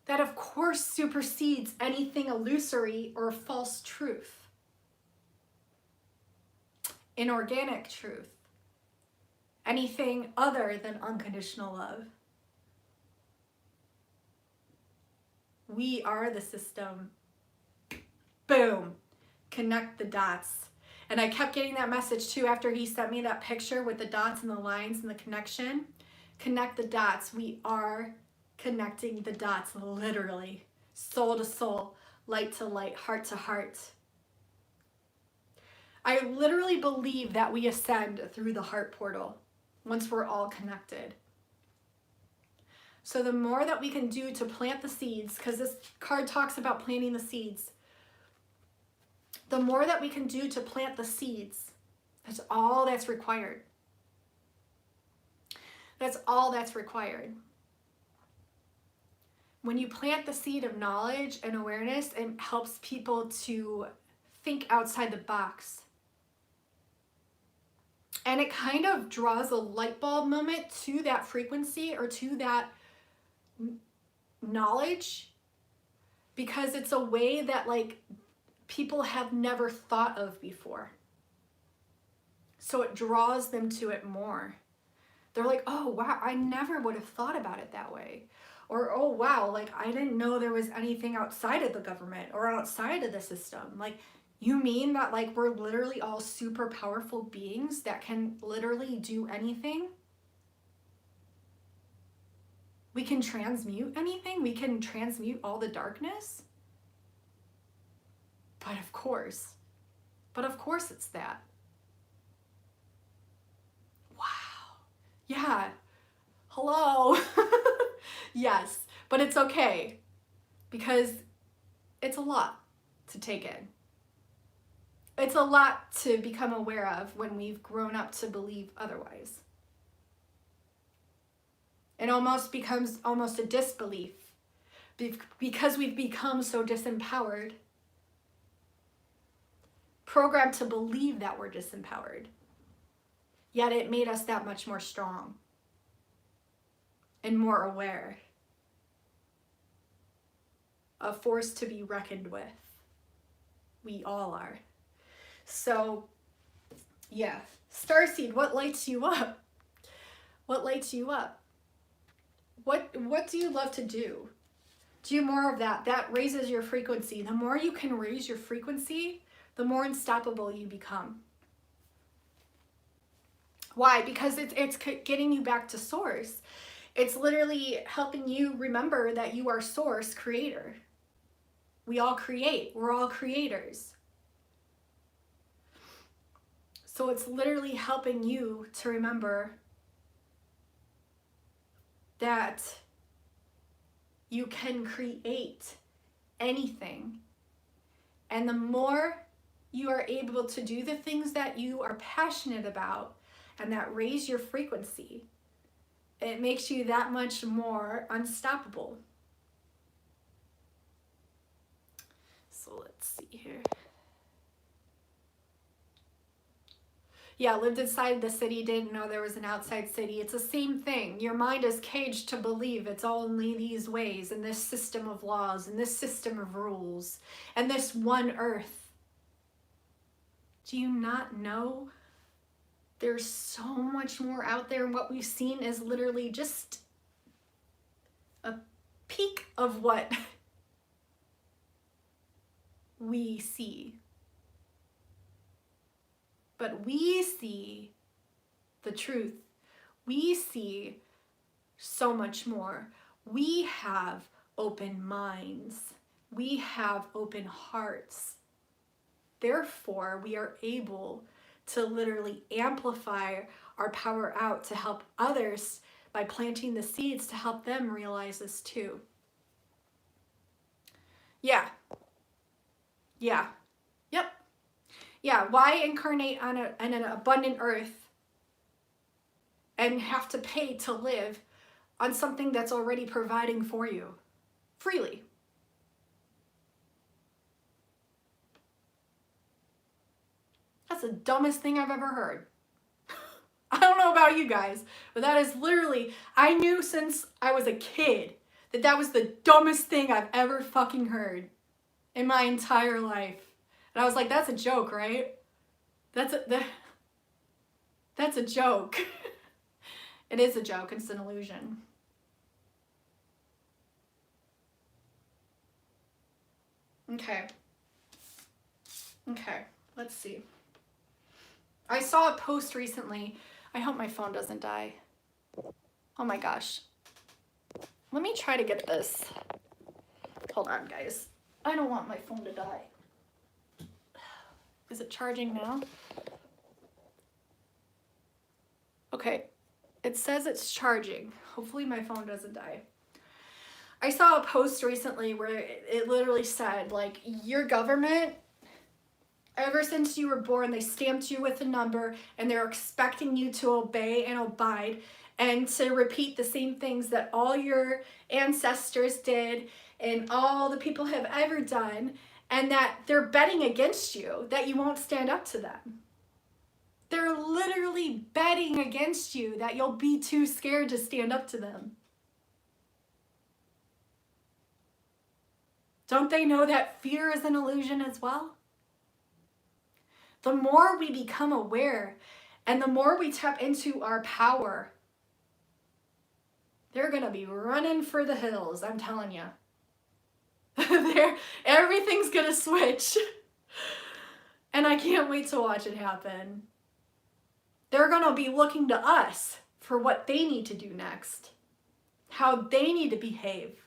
that of course supersedes anything illusory or false truth. Inorganic truth. Anything other than unconditional love. We are the system. Boom. Connect the dots. And I kept getting that message too after he sent me that picture with the dots and the lines and the connection. Connect the dots. We are connecting the dots, literally, soul to soul, light to light, heart to heart. I literally believe that we ascend through the heart portal once we're all connected. So the more that we can do to plant the seeds, because this card talks about planting the seeds, the more that we can do to plant the seeds, that's all that's required. That's all that's required. When you plant the seed of knowledge and awareness, it helps people to think outside the box. And it kind of draws a light bulb moment to that frequency or to that knowledge, because it's a way that like people have never thought of before. So it draws them to it more. They're like, oh wow, I never would have thought about it that way. Or, oh wow, like I didn't know there was anything outside of the government or outside of the system. Like, you mean that like we're literally all super powerful beings that can literally do anything? We can transmute anything? We can transmute all the darkness? But of course it's that. Wow. Yeah. Hello. Yes, but it's okay because it's a lot to take in. It's a lot to become aware of when we've grown up to believe otherwise. It almost becomes almost a disbelief because we've become so disempowered, programmed to believe that we're disempowered. Yet it made us that much more strong and more aware. A force to be reckoned with. We all are. So, yeah. Starseed, what lights you up? What lights you up? What do you love to do? Do more of that. That raises your frequency. The more you can raise your frequency, the more unstoppable you become. Why? Because it's getting you back to source. It's literally helping you remember that you are source creator. We all create. We're all creators. So it's literally helping you to remember that you can create anything. And the more you are able to do the things that you are passionate about and that raise your frequency, it makes you that much more unstoppable. So let's see here. Yeah, lived inside the city, didn't know there was an outside city. It's the same thing. Your mind is caged to believe it's only these ways and this system of laws and this system of rules and this one earth. Do you not know there's so much more out there, and what we've seen is literally just a peek of what we see. But we see the truth. We see so much more. We have open minds. We have open hearts. Therefore, we are able to literally amplify our power out to help others by planting the seeds to help them realize this too. Yeah. Yeah. Yep. Yeah, why incarnate on an abundant earth and have to pay to live on something that's already providing for you freely? That's the dumbest thing I've ever heard. I don't know about you guys, but that is literally, I knew since I was a kid that that was the dumbest thing I've ever fucking heard in my entire life. And I was like, that's a joke, right? That's a joke. It is a joke. It's an illusion. Okay. Okay. Let's see. I saw a post recently. I hope my phone doesn't die. Oh my gosh. Let me try to get this. Hold on, guys. I don't want my phone to die. Is it charging now? Okay, it says it's charging. Hopefully my phone doesn't die. I saw a post recently where it literally said, like, your government, ever since you were born, they stamped you with a number and they're expecting you to obey and abide and to repeat the same things that all your ancestors did and all the people have ever done. And that they're betting against you, that you won't stand up to them. They're literally betting against you that you'll be too scared to stand up to them. Don't they know that fear is an illusion as well? The more we become aware and the more we tap into our power, they're going to be running for the hills, I'm telling you. Everything's gonna switch. And I can't wait to watch it happen. They're gonna be looking to us for what they need to do next, how they need to behave,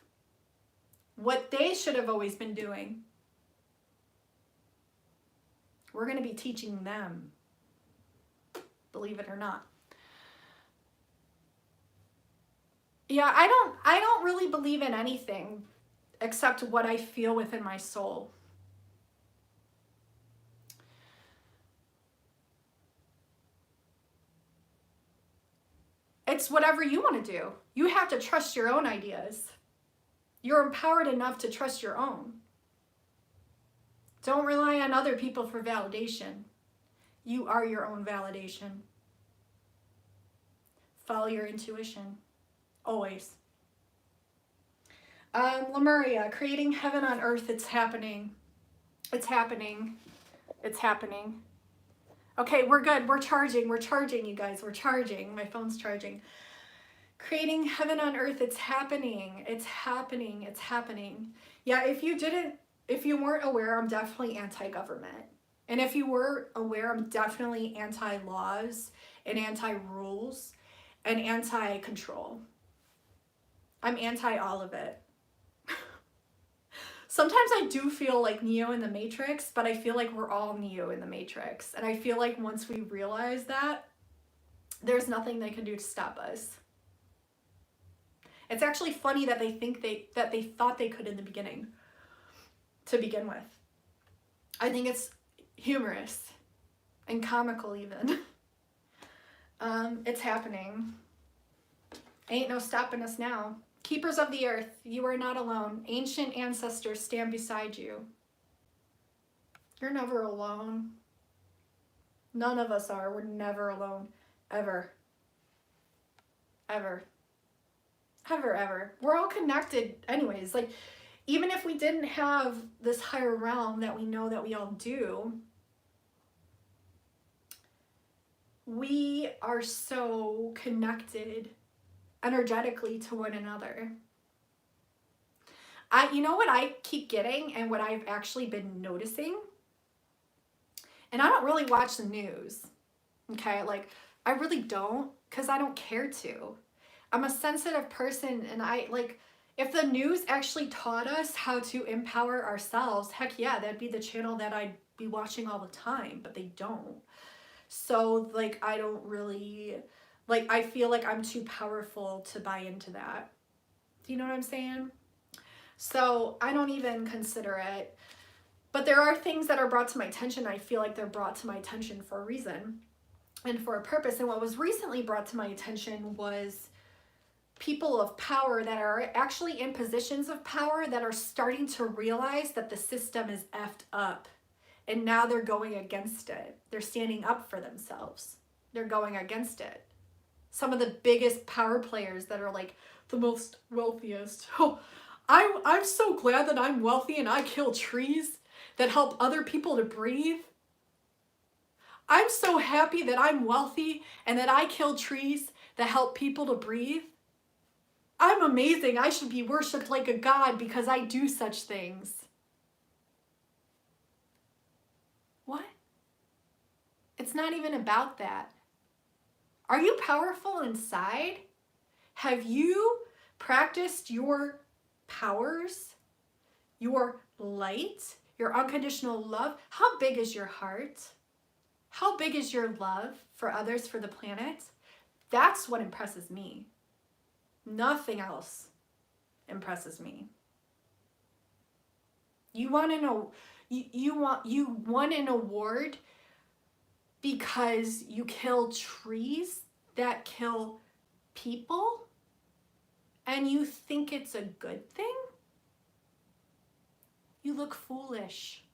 what they should have always been doing. We're gonna be teaching them, believe it or not. Yeah, I don't really believe in anything except what I feel within my soul. It's whatever you want to do. You have to trust your own ideas. You're empowered enough to trust your own. Don't rely on other people for validation. You are your own validation. Follow your intuition. Always. Lemuria, creating heaven on earth. It's happening. It's happening. It's happening. Okay, we're good. We're charging. We're charging, you guys. We're charging. My phone's charging. Creating heaven on earth. It's happening. It's happening. It's happening. Yeah, if you weren't aware, I'm definitely anti-government. And if you were aware, I'm definitely anti-laws and anti-rules and anti-control. I'm anti all of it. Sometimes I do feel like Neo in the Matrix, but I feel like we're all Neo in the Matrix. And I feel like once we realize that, there's nothing they can do to stop us. It's actually funny that they thought they could in the beginning, to begin with. I think it's humorous and comical even. It's happening. Ain't no stopping us now. Keepers of the earth, you are not alone. Ancient ancestors stand beside you. You're never alone. None of us are. We're never alone. Ever. Ever. Ever, ever. We're all connected anyways. Like, even if we didn't have this higher realm that we know that we all do, we are so connected energetically to one another. You know what I keep getting and what I've actually been noticing? And I don't really watch the news, okay? Like, I really don't, because I don't care to. I'm a sensitive person, and if the news actually taught us how to empower ourselves, heck yeah, that'd be the channel that I'd be watching all the time, but they don't. So, like, I don't really, like, I feel like I'm too powerful to buy into that. Do you know what I'm saying? So I don't even consider it. But there are things that are brought to my attention. I feel like they're brought to my attention for a reason and for a purpose. And what was recently brought to my attention was people of power that are actually in positions of power that are starting to realize that the system is effed up. And now they're going against it. They're standing up for themselves. They're going against it. Some of the biggest power players that are like the most wealthiest. Oh, I'm so glad that I'm wealthy and I kill trees that help other people to breathe. I'm so happy that I'm wealthy and that I kill trees that help people to breathe. I'm amazing. I should be worshipped like a god because I do such things. What? It's not even about that. Are you powerful inside? Have you practiced your powers, your light, your unconditional love? How big is your heart? How big is your love for others, for the planet? That's what impresses me. Nothing else impresses me. You want to know, you won an award because you kill trees that kill people and you think it's a good thing? You look foolish.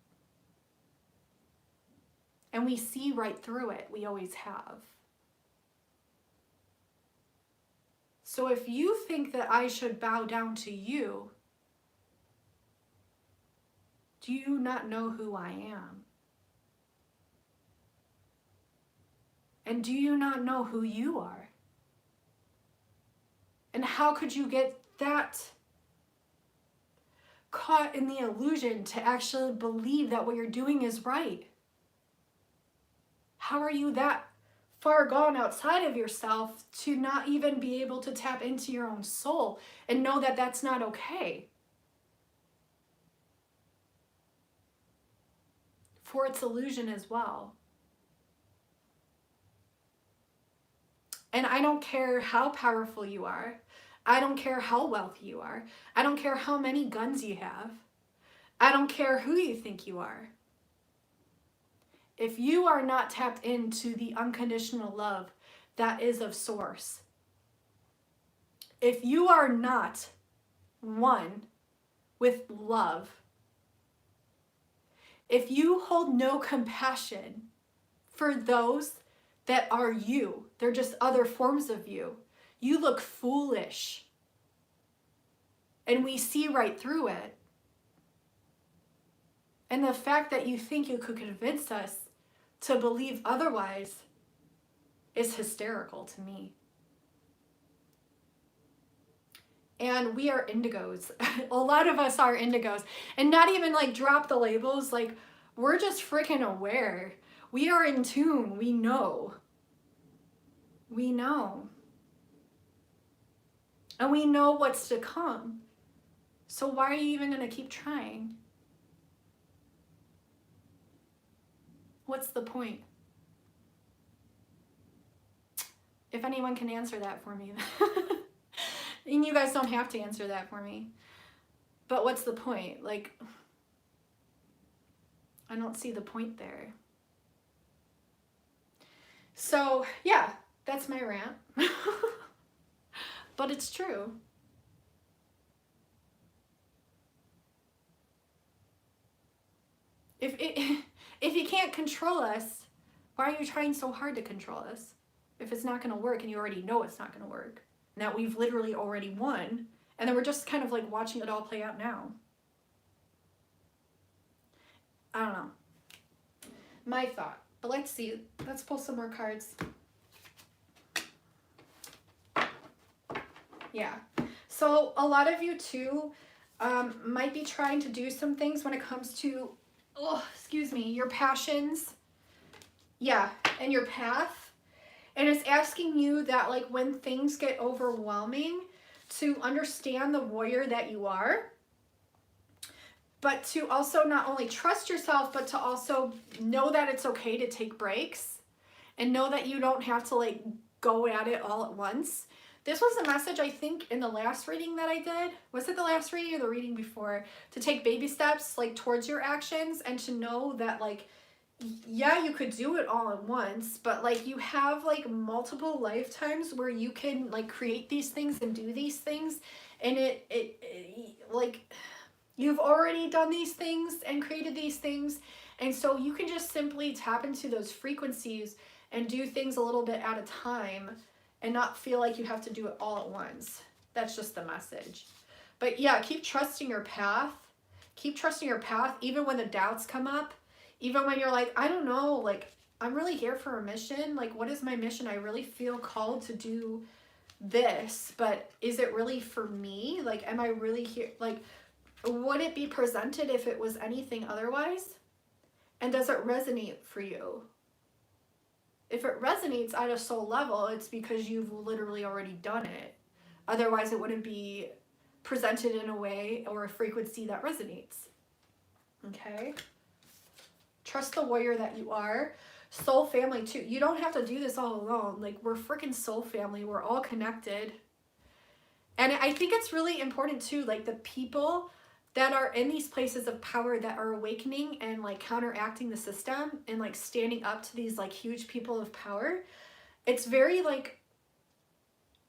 And we see right through it. We always have. So if you think that I should bow down to you, do you not know who I am? And do you not know who you are? And how could you get that caught in the illusion to actually believe that what you're doing is right? How are you that far gone outside of yourself to not even be able to tap into your own soul and know that that's not okay? For its illusion as well. And I don't care how powerful you are. I don't care how wealthy you are. I don't care how many guns you have. I don't care who you think you are. If you are not tapped into the unconditional love that is of source, if you are not one with love, if you hold no compassion for those that are you, they're just other forms of you, you look foolish. And we see right through it. And the fact that you think you could convince us to believe otherwise is hysterical to me. And we are indigos. A lot of us are indigos. And not even like drop the labels, like we're just freaking aware. We are in tune. We know. We know. And we know what's to come. So why are you even going to keep trying? What's the point? If anyone can answer that for me. And you guys don't have to answer that for me. But what's the point? Like, I don't see the point there. So, yeah, that's my rant. But it's true. If you can't control us, why are you trying so hard to control us? If it's not going to work and you already know it's not going to work. And that we've literally already won. And then we're just kind of like watching it all play out now. I don't know. My thought. But let's see. Let's pull some more cards. Yeah. So a lot of you too might be trying to do some things when it comes to, your passions. Yeah. And your path. And it's asking you that like when things get overwhelming to understand the warrior that you are. But to also not only trust yourself, but to also know that it's okay to take breaks and know that you don't have to like go at it all at once. This was a message, I think, in the last reading that I did. Was it the last reading or the reading before? To take baby steps like towards your actions and to know that like, yeah, you could do it all at once, but like you have like multiple lifetimes where you can like create these things and do these things. And it like... You've already done these things and created these things. And so you can just simply tap into those frequencies and do things a little bit at a time and not feel like you have to do it all at once. That's just the message. But yeah, keep trusting your path. Keep trusting your path even when the doubts come up. Even when you're like, I don't know, like, I'm really here for a mission. Like, what is my mission? I really feel called to do this, but is it really for me? Like, am I really here? Like, would it be presented if it was anything otherwise? And does it resonate for you? If it resonates at a soul level, it's because you've literally already done it. Otherwise, it wouldn't be presented in a way or a frequency that resonates. Okay? Trust the warrior that you are. Soul family too. You don't have to do this all alone. Like, we're freaking soul family. We're all connected. And I think it's really important too, like the people that are in these places of power that are awakening and like counteracting the system and like standing up to these like huge people of power. It's very like,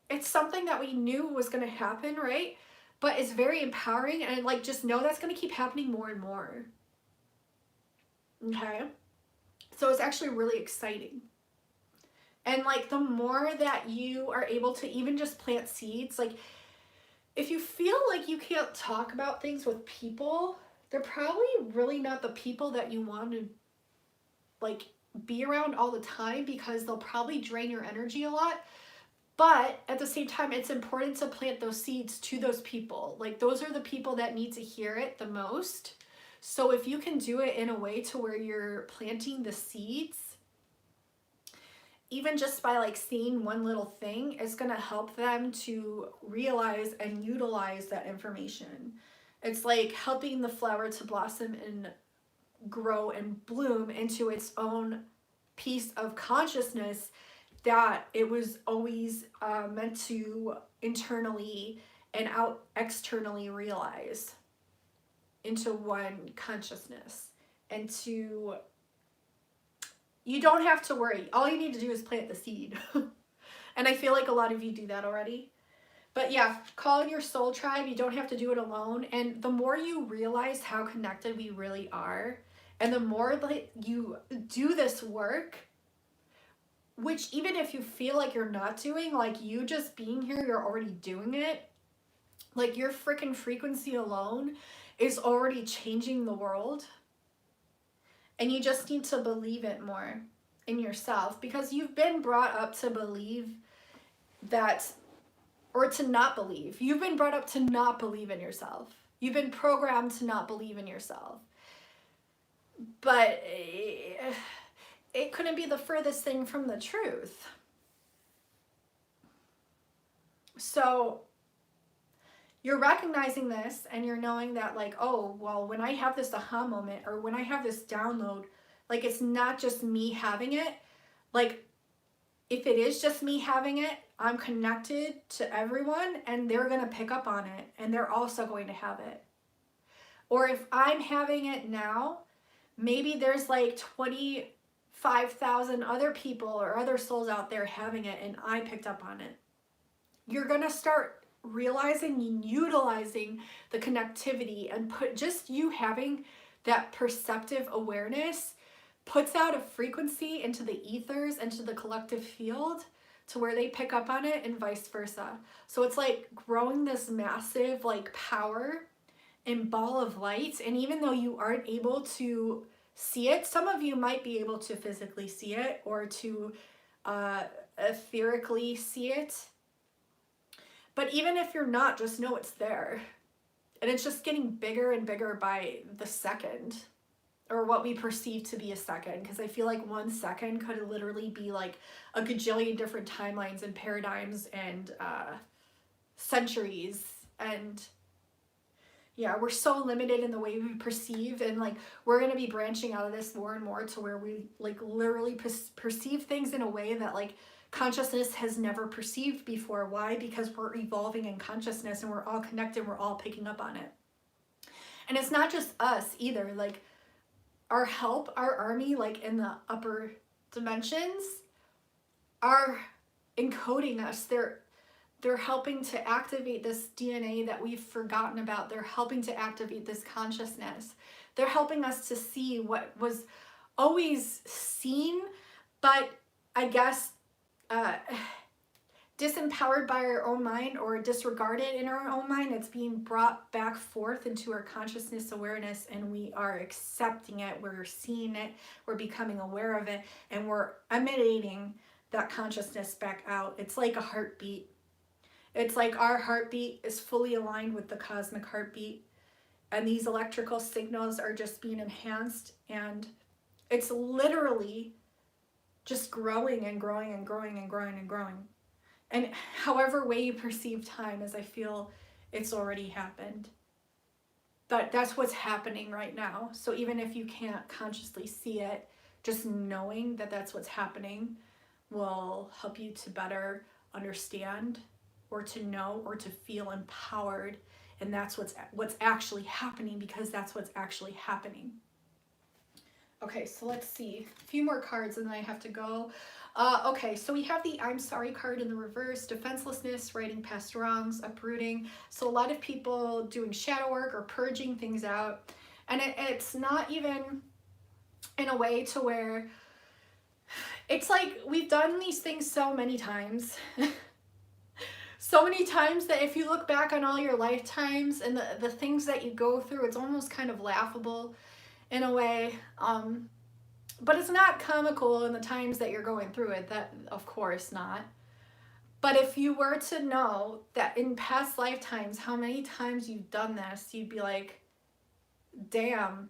it's something that we knew was going to happen, right? But it's very empowering and like just know that's going to keep happening more and more. Okay? So it's actually really exciting. And like the more that you are able to even just plant seeds, like if you feel like you can't talk about things with people, they're probably really not the people that you want to like be around all the time because they'll probably drain your energy a lot. But at the same time, it's important to plant those seeds to those people. Like those are the people that need to hear it the most. So if you can do it in a way to where you're planting the seeds, even just by like seeing one little thing, is going to help them to realize and utilize that information. It's like helping the flower to blossom and grow and bloom into its own piece of consciousness that it was always meant to internally and externally realize into one consciousness. And to... You don't have to worry. All you need to do is plant the seed. And I feel like a lot of you do that already. But yeah, call in your soul tribe. You don't have to do it alone. And the more you realize how connected we really are, and the more like you do this work, which even if you feel like you're not doing, like you just being here, you're already doing it. Like your freaking frequency alone is already changing the world. And you just need to believe it more in yourself, because you've been brought up to believe that, or to not believe. You've been brought up to not believe in yourself. You've been programmed to not believe in yourself. But it couldn't be the furthest thing from the truth. So you're recognizing this and you're knowing that, like, oh, well, when I have this aha moment or when I have this download, like, it's not just me having it. Like, if it is just me having it, I'm connected to everyone and they're going to pick up on it and they're also going to have it. Or if I'm having it now, maybe there's like 25,000 other people or other souls out there having it and I picked up on it. You're going to start realizing and utilizing the connectivity, and just you having that perceptive awareness puts out a frequency into the ethers, into the collective field, to where they pick up on it and vice versa. So it's like growing this massive like power and ball of light. And even though you aren't able to see it, some of you might be able to physically see it or to etherically see it. But even if you're not, just know it's there. And it's just getting bigger and bigger by the second, or what we perceive to be a second. Because I feel like 1 second could literally be like a gajillion different timelines and paradigms and centuries. And yeah, we're so limited in the way we perceive. And like, we're going to be branching out of this more and more to where we like literally perceive things in a way that like consciousness has never perceived before. Why? Because we're evolving in consciousness and we're all connected. We're all picking up on it. And it's not just us either. Like our army, like in the upper dimensions, are encoding us. They're helping to activate this DNA that we've forgotten about. They're helping to activate this consciousness. They're helping us to see what was always seen, but I guess disempowered by our own mind or disregarded in our own mind. It's being brought back forth into our consciousness awareness, and we are accepting it, we're seeing it, we're becoming aware of it, and we're emanating that consciousness back out. It's like a heartbeat. It's like our heartbeat is fully aligned with the cosmic heartbeat, and these electrical signals are just being enhanced, and it's literally just growing and growing and growing and growing and growing. And however way you perceive time, as I feel it's already happened. But that's what's happening right now. So even if you can't consciously see it, just knowing that that's what's happening will help you to better understand, or to know, or to feel empowered. And that's what's actually happening, because that's what's actually happening. Okay, so let's see. A few more cards and then I have to go. Okay, so we have the I'm sorry card in the reverse, defenselessness, righting past wrongs, uprooting. So a lot of people doing shadow work or purging things out. And it's not even in a way to where it's like we've done these things so many times. So many times that if you look back on all your lifetimes and the things that you go through, it's almost kind of laughable in a way, but it's not comical in the times that you're going through it. That, of course not. But if you were to know that in past lifetimes how many times you've done this, you'd be like, damn,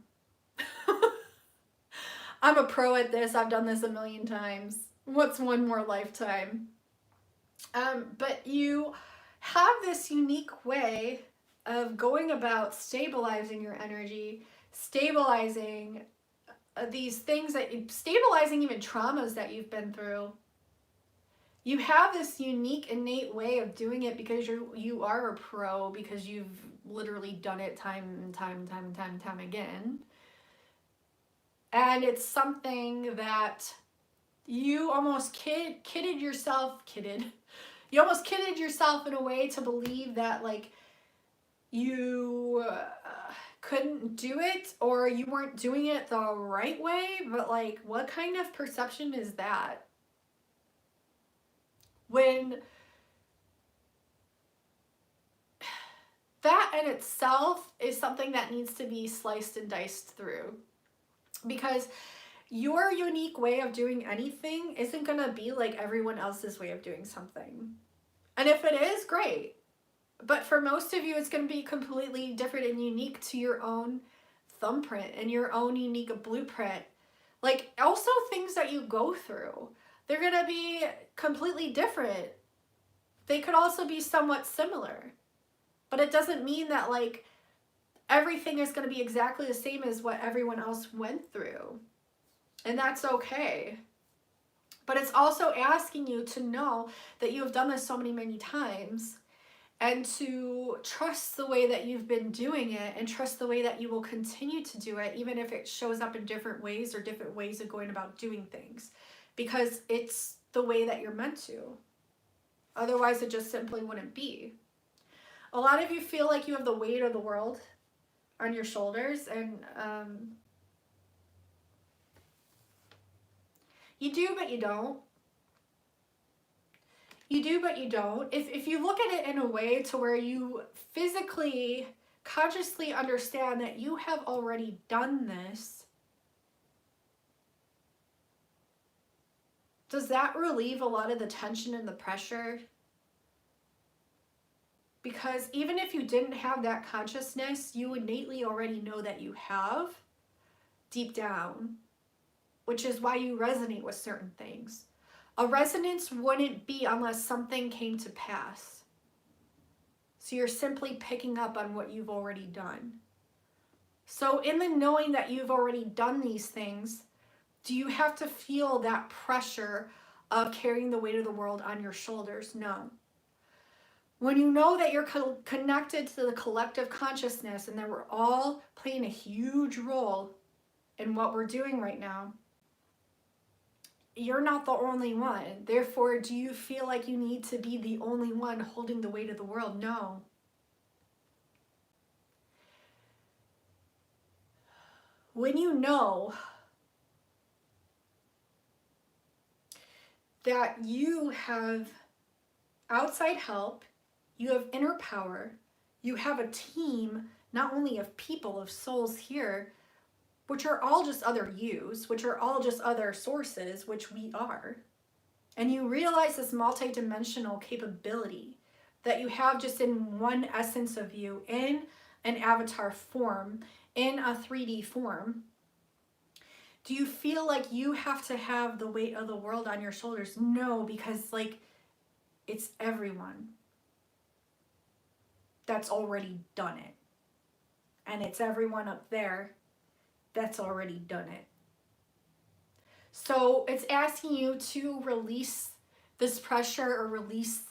I'm a pro at this. I've done this a million times. What's one more lifetime? But you have this unique way of going about stabilizing your energy, stabilizing these things stabilizing even traumas that you've been through. You have this unique innate way of doing it because you are a pro, because you've literally done it time and time again. And it's something that you almost kidded yourself. You almost kidded yourself in a way to believe that like you couldn't do it or you weren't doing it the right way. But like, what kind of perception is that? When that in itself is something that needs to be sliced and diced through. Because your unique way of doing anything isn't going to be like everyone else's way of doing something. And if it is, great. But for most of you, it's going to be completely different and unique to your own thumbprint and your own unique blueprint. Like, also things that you go through, they're going to be completely different. They could also be somewhat similar. But it doesn't mean that, like, everything is going to be exactly the same as what everyone else went through. And that's okay. But it's also asking you to know that you have done this so many times and to trust the way that you've been doing it and trust the way that you will continue to do it, even if it shows up in different ways or different ways of going about doing things, because it's the way that you're meant to. Otherwise, it just simply wouldn't be. A lot of you feel like you have the weight of the world on your shoulders, and you do, but you don't. You do, but you don't. If you look at it in a way to where you physically, consciously understand that you have already done this, does that relieve a lot of the tension and the pressure? Because even if you didn't have that consciousness, you innately already know that you have deep down, which is why you resonate with certain things. A resonance wouldn't be unless something came to pass. So you're simply picking up on what you've already done. So in the knowing that you've already done these things, do you have to feel that pressure of carrying the weight of the world on your shoulders? No. When you know that you're connected to the collective consciousness and that we're all playing a huge role in what we're doing right now, you're not the only one. Therefore, do you feel like you need to be the only one holding the weight of the world? No. When you know that you have outside help, you have inner power, you have a team, not only of people, of souls here, which are all just other yous, which are all just other sources, which we are. And you realize this multidimensional capability that you have just in one essence of you, in an avatar form, in a 3D form. Do you feel like you have to have the weight of the world on your shoulders? No, because like it's everyone that's already done it. And it's everyone up there that's already done it. So it's asking you to release this pressure or release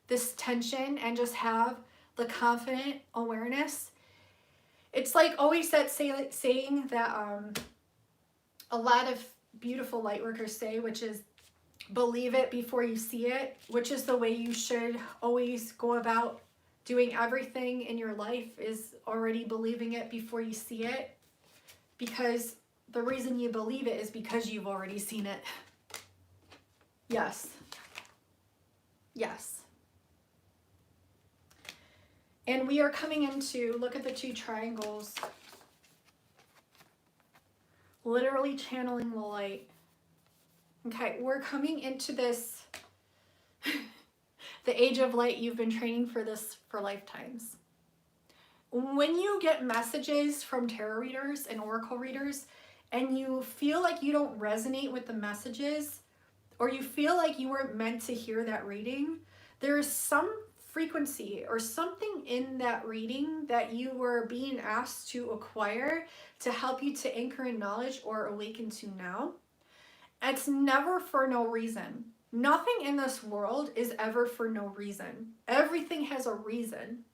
this tension and just have the confident awareness. It's like always that saying that a lot of beautiful light workers say, which is believe it before you see it, which is the way you should always go about doing everything in your life, is already believing it before you see it. Because the reason you believe it is because you've already seen it. Yes. Yes. And we are coming into, look at the two triangles, literally channeling the light. Okay, we're coming into this, the age of light. You've been training for this for lifetimes. When you get messages from tarot readers and oracle readers and you feel like you don't resonate with the messages, or you feel like you weren't meant to hear that reading, there is some frequency or something in that reading that you were being asked to acquire to help you to anchor in knowledge or awaken to now. It's never for no reason. Nothing in this world is ever for no reason. Everything has a reason.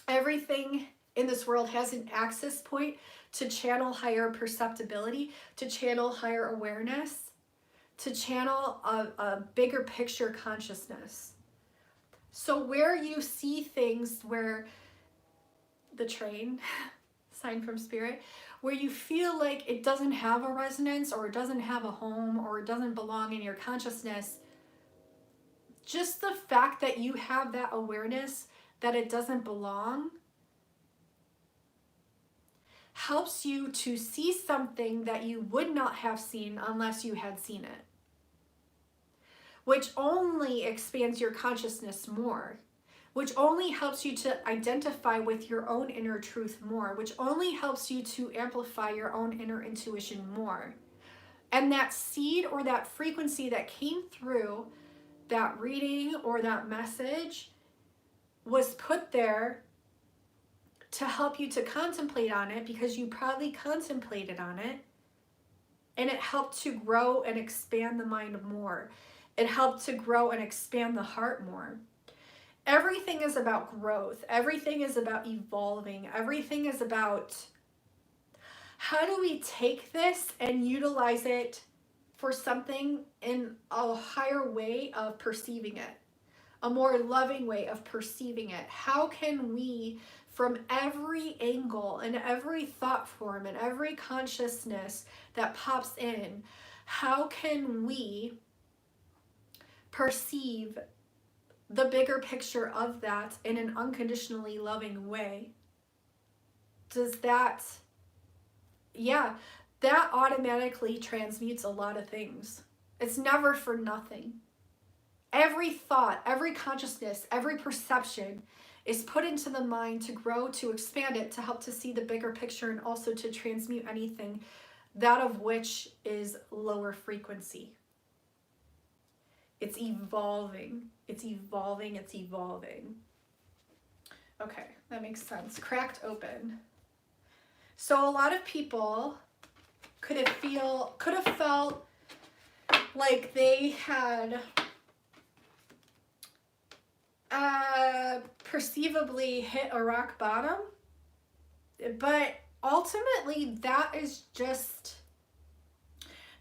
Everything in this world has an access point to channel higher perceptibility, to channel higher awareness, to channel a bigger picture consciousness. So where you see things, where the train, sign from spirit, where you feel like it doesn't have a resonance, or it doesn't have a home, or it doesn't belong in your consciousness, just the fact that you have that awareness that it doesn't belong helps you to see something that you would not have seen unless you had seen it, which only expands your consciousness more, which only helps you to identify with your own inner truth more, which only helps you to amplify your own inner intuition more. And that seed or that frequency that came through that reading or that message was put there to help you to contemplate on it, because you probably contemplated on it, and it helped to grow and expand the mind more. It helped to grow and expand the heart more. Everything is about growth. Everything is about evolving. Everything is about how do we take this and utilize it for something in a higher way of perceiving it, a more loving way of perceiving it. How can we, from every angle and every thought form and every consciousness that pops in, how can we perceive the bigger picture of that in an unconditionally loving way? Does that, yeah, that automatically transmutes a lot of things. It's never for nothing. Every thought, every consciousness, every perception is put into the mind to grow, to expand it, to help to see the bigger picture, and also to transmute anything, that of which is lower frequency. It's evolving. It's evolving. It's evolving. Okay, that makes sense. Cracked open. So a lot of people could have felt like they had perceivably hit a rock bottom, but ultimately that is just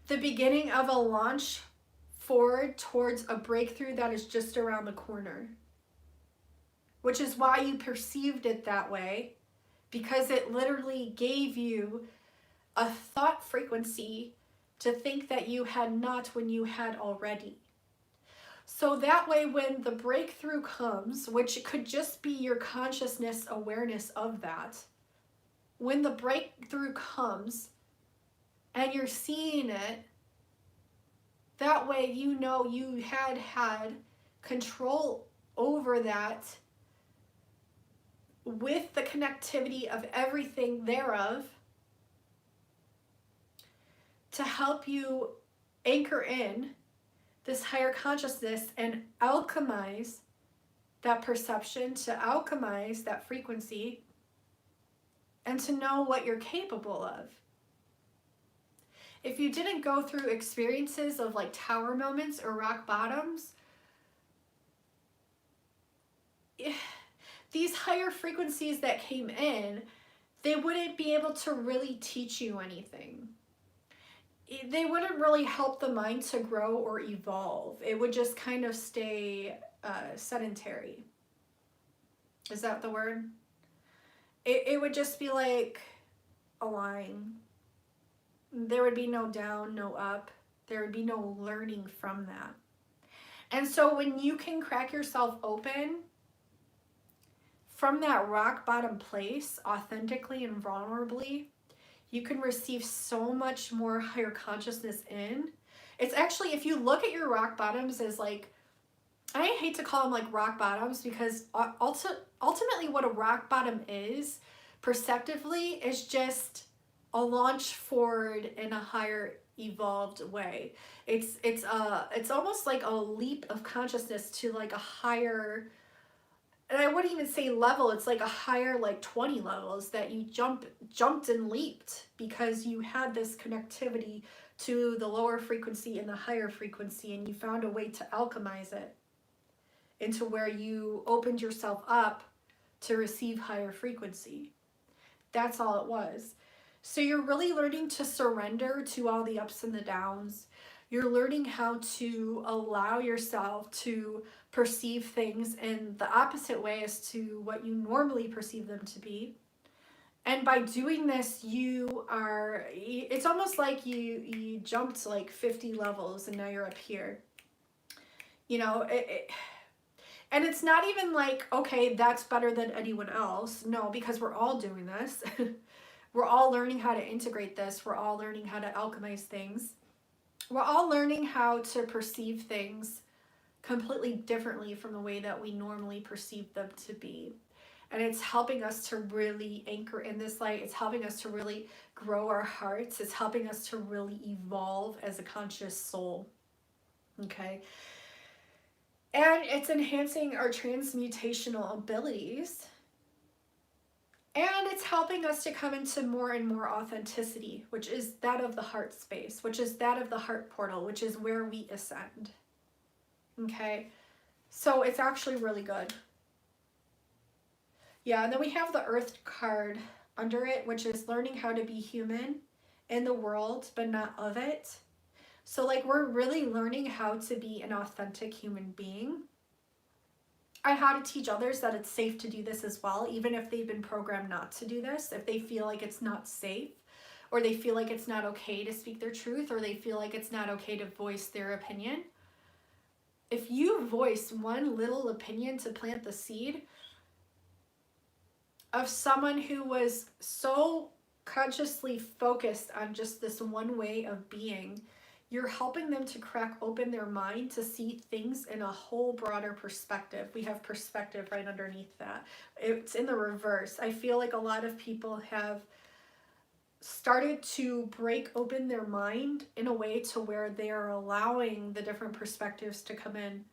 the beginning of a launch forward towards a breakthrough that is just around the corner, which is why you perceived it that way, because it literally gave you a thought frequency to think that you had not when you had already. So that way, when the breakthrough comes, which could just be your consciousness awareness of that, when the breakthrough comes and you're seeing it, that way you know you had control over that with the connectivity of everything thereof to help you anchor in this higher consciousness and alchemize that perception, to alchemize that frequency, and to know what you're capable of. If you didn't go through experiences of like tower moments or rock bottoms, these higher frequencies that came in, they wouldn't be able to really teach you anything. They wouldn't really help the mind to grow or evolve. It would just kind of stay sedentary. Is that the word? It would just be like a line. There would be no down, no up. There would be no learning from that. And so when you can crack yourself open from that rock bottom place, authentically and vulnerably, you can receive so much more higher consciousness in. It's actually, if you look at your rock bottoms as like, I hate to call them like rock bottoms, because ultimately what a rock bottom is, perceptively, is just a launch forward in a higher evolved way. It's almost like a leap of consciousness to like a higher, and I wouldn't even say level, it's like a higher, like 20 levels that you jumped and leaped, because you had this connectivity to the lower frequency and the higher frequency, and you found a way to alchemize it into where you opened yourself up to receive higher frequency. That's all it was. So you're really learning to surrender to all the ups and the downs. You're learning how to allow yourself to perceive things in the opposite way as to what you normally perceive them to be. And by doing this, it's almost like you jumped like 50 levels and now you're up here. You know, and it's not even like, okay, that's better than anyone else. No, because we're all doing this. We're all learning how to integrate this. We're all learning how to alchemize things. We're all learning how to perceive things completely differently from the way that we normally perceive them to be. And it's helping us to really anchor in this light. It's helping us to really grow our hearts. It's helping us to really evolve as a conscious soul. Okay? And it's enhancing our transmutational abilities. And it's helping us to come into more and more authenticity, which is that of the heart space, which is that of the heart portal, which is where we ascend. Okay? So it's actually really good. Yeah, and then we have the Earth card under it, which is learning how to be human in the world, but not of it. So like we're really learning how to be an authentic human being. And how to teach others that it's safe to do this as well, even if they've been programmed not to do this, if they feel like it's not safe, or they feel like it's not okay to speak their truth, or they feel like it's not okay to voice their opinion. If you voice one little opinion to plant the seed of someone who was so consciously focused on just this one way of being, you're helping them to crack open their mind to see things in a whole broader perspective. We have perspective right underneath that. It's in the reverse. I feel like a lot of people have started to break open their mind in a way to where they are allowing the different perspectives to come in.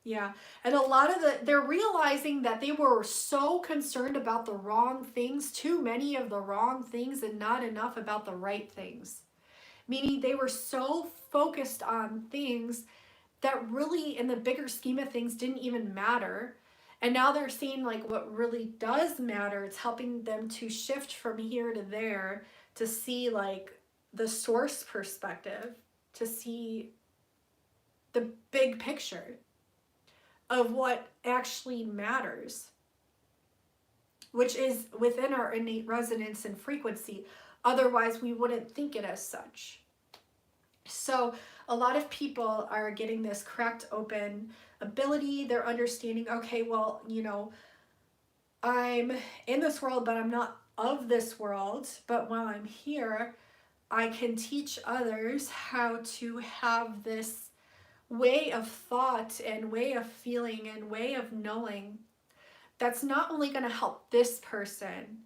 Yeah, and a lot of they're realizing that they were so concerned about the wrong things, too many of the wrong things, and not enough about the right things. Meaning they were so focused on things that really, in the bigger scheme of things, didn't even matter. And now they're seeing like what really does matter. It's helping them to shift from here to there to see like the source perspective, to see the big picture of what actually matters, which is within our innate resonance and frequency. Otherwise, we wouldn't think it as such. So a lot of people are getting this cracked open ability. They're understanding, okay, well, you know, I'm in this world, but I'm not of this world. But while I'm here, I can teach others how to have this way of thought and way of feeling and way of knowing that's not only going to help this person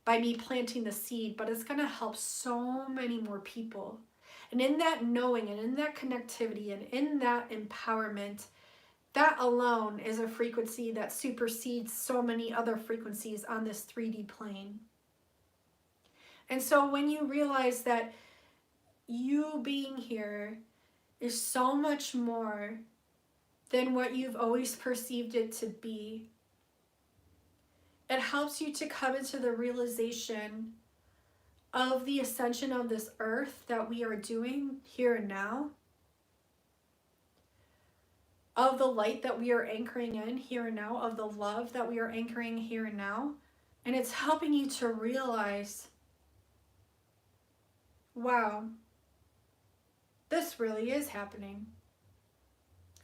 by me planting the seed, but it's going to help so many more people. And in that knowing and in that connectivity and in that empowerment, that alone is a frequency that supersedes so many other frequencies on this 3D plane. And so when you realize that you being here is so much more than what you've always perceived it to be, it helps you to come into the realization of the ascension of this earth that we are doing here and now, of the light that we are anchoring in here and now, of the love that we are anchoring here and now. And it's helping you to realize, wow, this really is happening.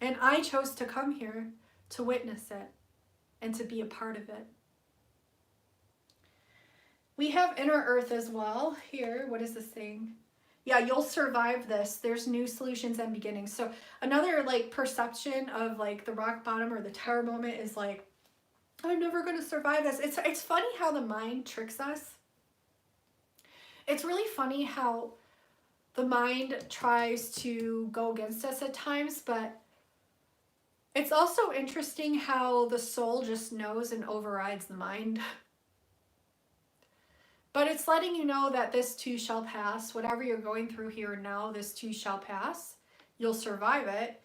And I chose to come here to witness it and to be a part of it. We have inner earth as well here. What is this thing? Yeah, you'll survive this. There's new solutions and beginnings. So another like perception of like the rock bottom or the tower moment is like, I'm never going to survive this. It's funny how the mind tricks us. It's really funny how the mind tries to go against us at times, but it's also interesting how the soul just knows and overrides the mind. But it's letting you know that this too shall pass. Whatever you're going through here and now, this too shall pass. You'll survive it.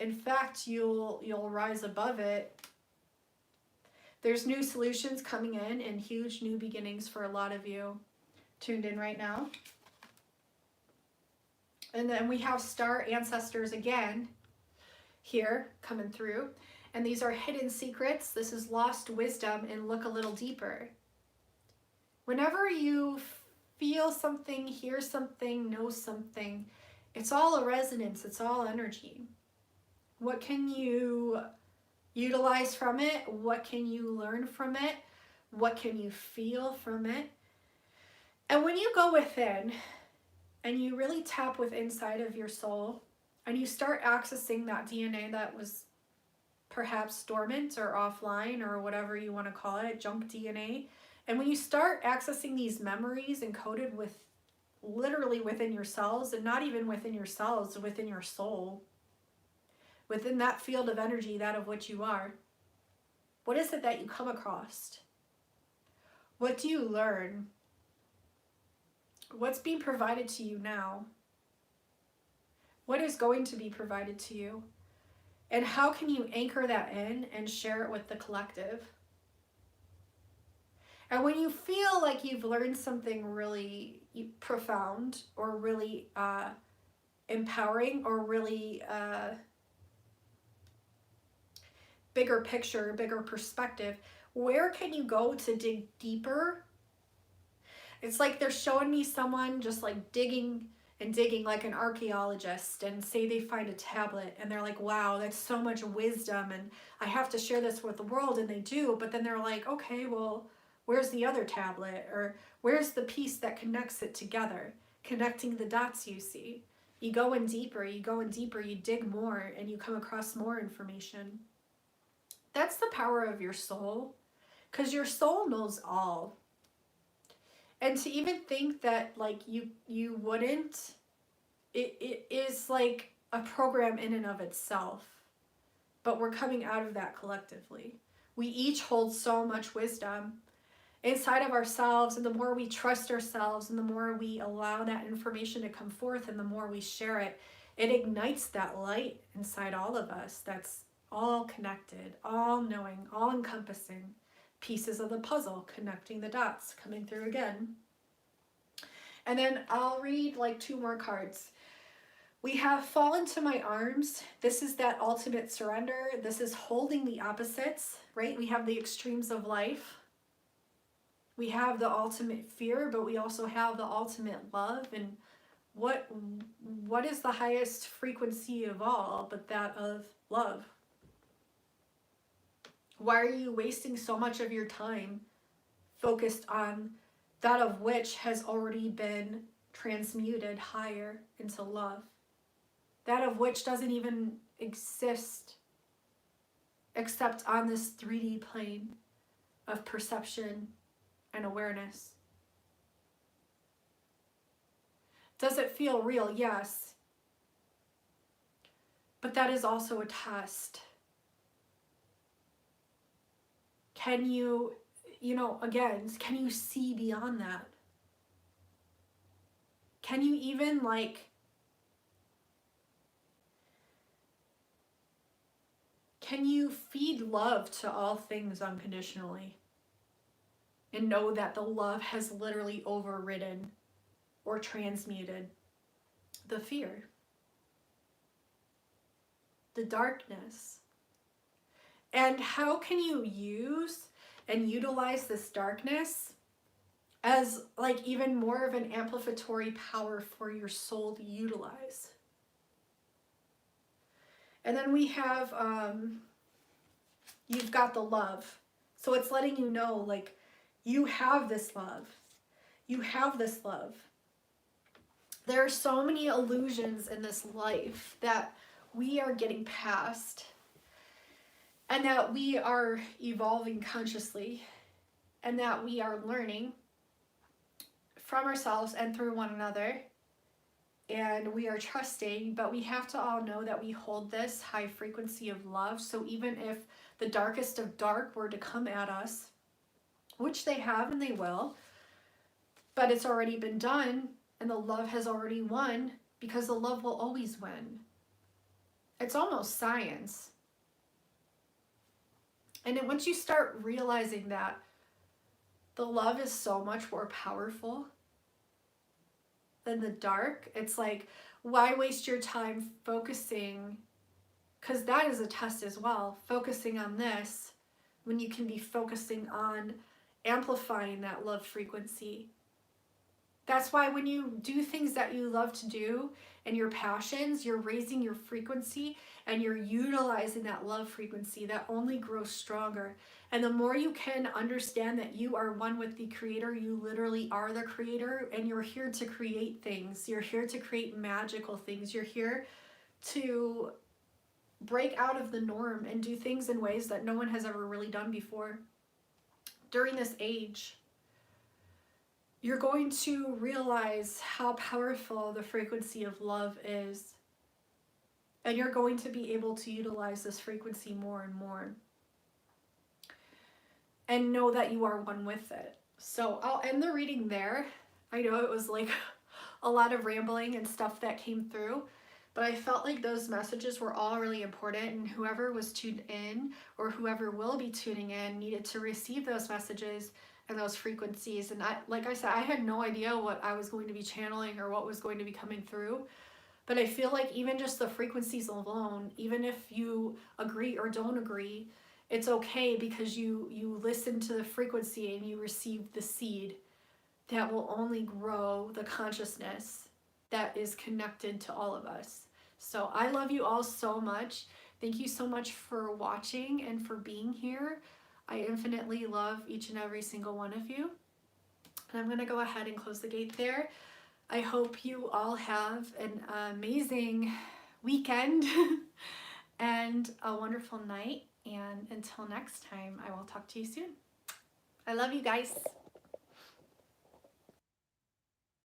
In fact, you'll rise above it. There's new solutions coming in and huge new beginnings for a lot of you tuned in right now. And then we have star ancestors again here coming through. And these are hidden secrets. This is lost wisdom and look a little deeper. Whenever you feel something, hear something, know something, it's all a resonance. It's all energy. What can you utilize from it? What can you learn from it? What can you feel from it? And when you go within and you really tap with inside of your soul and you start accessing that DNA that was perhaps dormant or offline or whatever you want to call it, junk DNA. And when you start accessing these memories encoded with literally within your cells, and not even within your cells, within your soul, within that field of energy, that of which you are, what is it that you come across? What do you learn? What's being provided to you now? What is going to be provided to you? And how can you anchor that in and share it with the collective? And when you feel like you've learned something really profound or really empowering or really bigger picture, bigger perspective, where can you go to dig deeper? It's like they're showing me someone just like digging and digging like an archaeologist, and say they find a tablet and they're like, wow, that's so much wisdom and I have to share this with the world, and they do, but then they're like, okay, well, where's the other tablet? Or where's the piece that connects it together? Connecting the dots, you see. You go in deeper, you dig more, and you come across more information. That's the power of your soul, because your soul knows all. And to even think that like you wouldn't, it is like a program in and of itself. But we're coming out of that collectively. We each hold so much wisdom inside of ourselves, and the more we trust ourselves and the more we allow that information to come forth and the more we share it, it ignites that light inside all of us that's all connected, all knowing, all encompassing. Pieces of the puzzle, connecting the dots, coming through again. And then I'll read like 2 more cards. We have fall into my arms. This is that ultimate surrender. This is holding the opposites, right? We have the extremes of life. We have the ultimate fear, but we also have the ultimate love. And what is the highest frequency of all but that of love? Why are you wasting so much of your time focused on that of which has already been transmuted higher into love? That of which doesn't even exist except on this 3D plane of perception and awareness. Does it feel real? Yes. But that is also a test. Can you, again, can you see beyond that? Can you even can you feed love to all things unconditionally and know that the love has literally overridden or transmuted the fear, the darkness? And how can you use and utilize this darkness as like even more of an amplificatory power for your soul to utilize? And then we have, you've got the love. So it's letting you know, like, you have this love. You have this love. There are so many illusions in this life that we are getting past, and that we are evolving consciously, and that we are learning from ourselves and through one another, and we are trusting, but we have to all know that we hold this high frequency of love. So even if the darkest of dark were to come at us, which they have and they will, but it's already been done, and the love has already won, because the love will always win. It's almost science. And then once you start realizing that the love is so much more powerful, than the dark. It's like, why waste your time focusing, because that is a test as well, focusing on this when you can be focusing on amplifying that love frequency. That's why when you do things that you love to do and your passions, you're raising your frequency and you're utilizing that love frequency that only grows stronger. And the more you can understand that you are one with the creator, you literally are the creator, and you're here to create things. You're here to create magical things. You're here to break out of the norm and do things in ways that no one has ever really done before. During this age, you're going to realize how powerful the frequency of love is. And you're going to be able to utilize this frequency more and more. And know that you are one with it. So I'll end the reading there. I know it was like a lot of rambling and stuff that came through, but I felt like those messages were all really important, and whoever was tuned in or whoever will be tuning in needed to receive those messages and those frequencies. And like I said, I had no idea what I was going to be channeling or what was going to be coming through. But I feel like even just the frequencies alone, even if you agree or don't agree, it's okay, because you listen to the frequency and you receive the seed that will only grow the consciousness that is connected to all of us. So I love you all so much. Thank you so much for watching and for being here. I infinitely love each and every single one of you. And I'm going to go ahead and close the gate there. I hope you all have an amazing weekend and a wonderful night. And until next time, I will talk to you soon. I love you guys.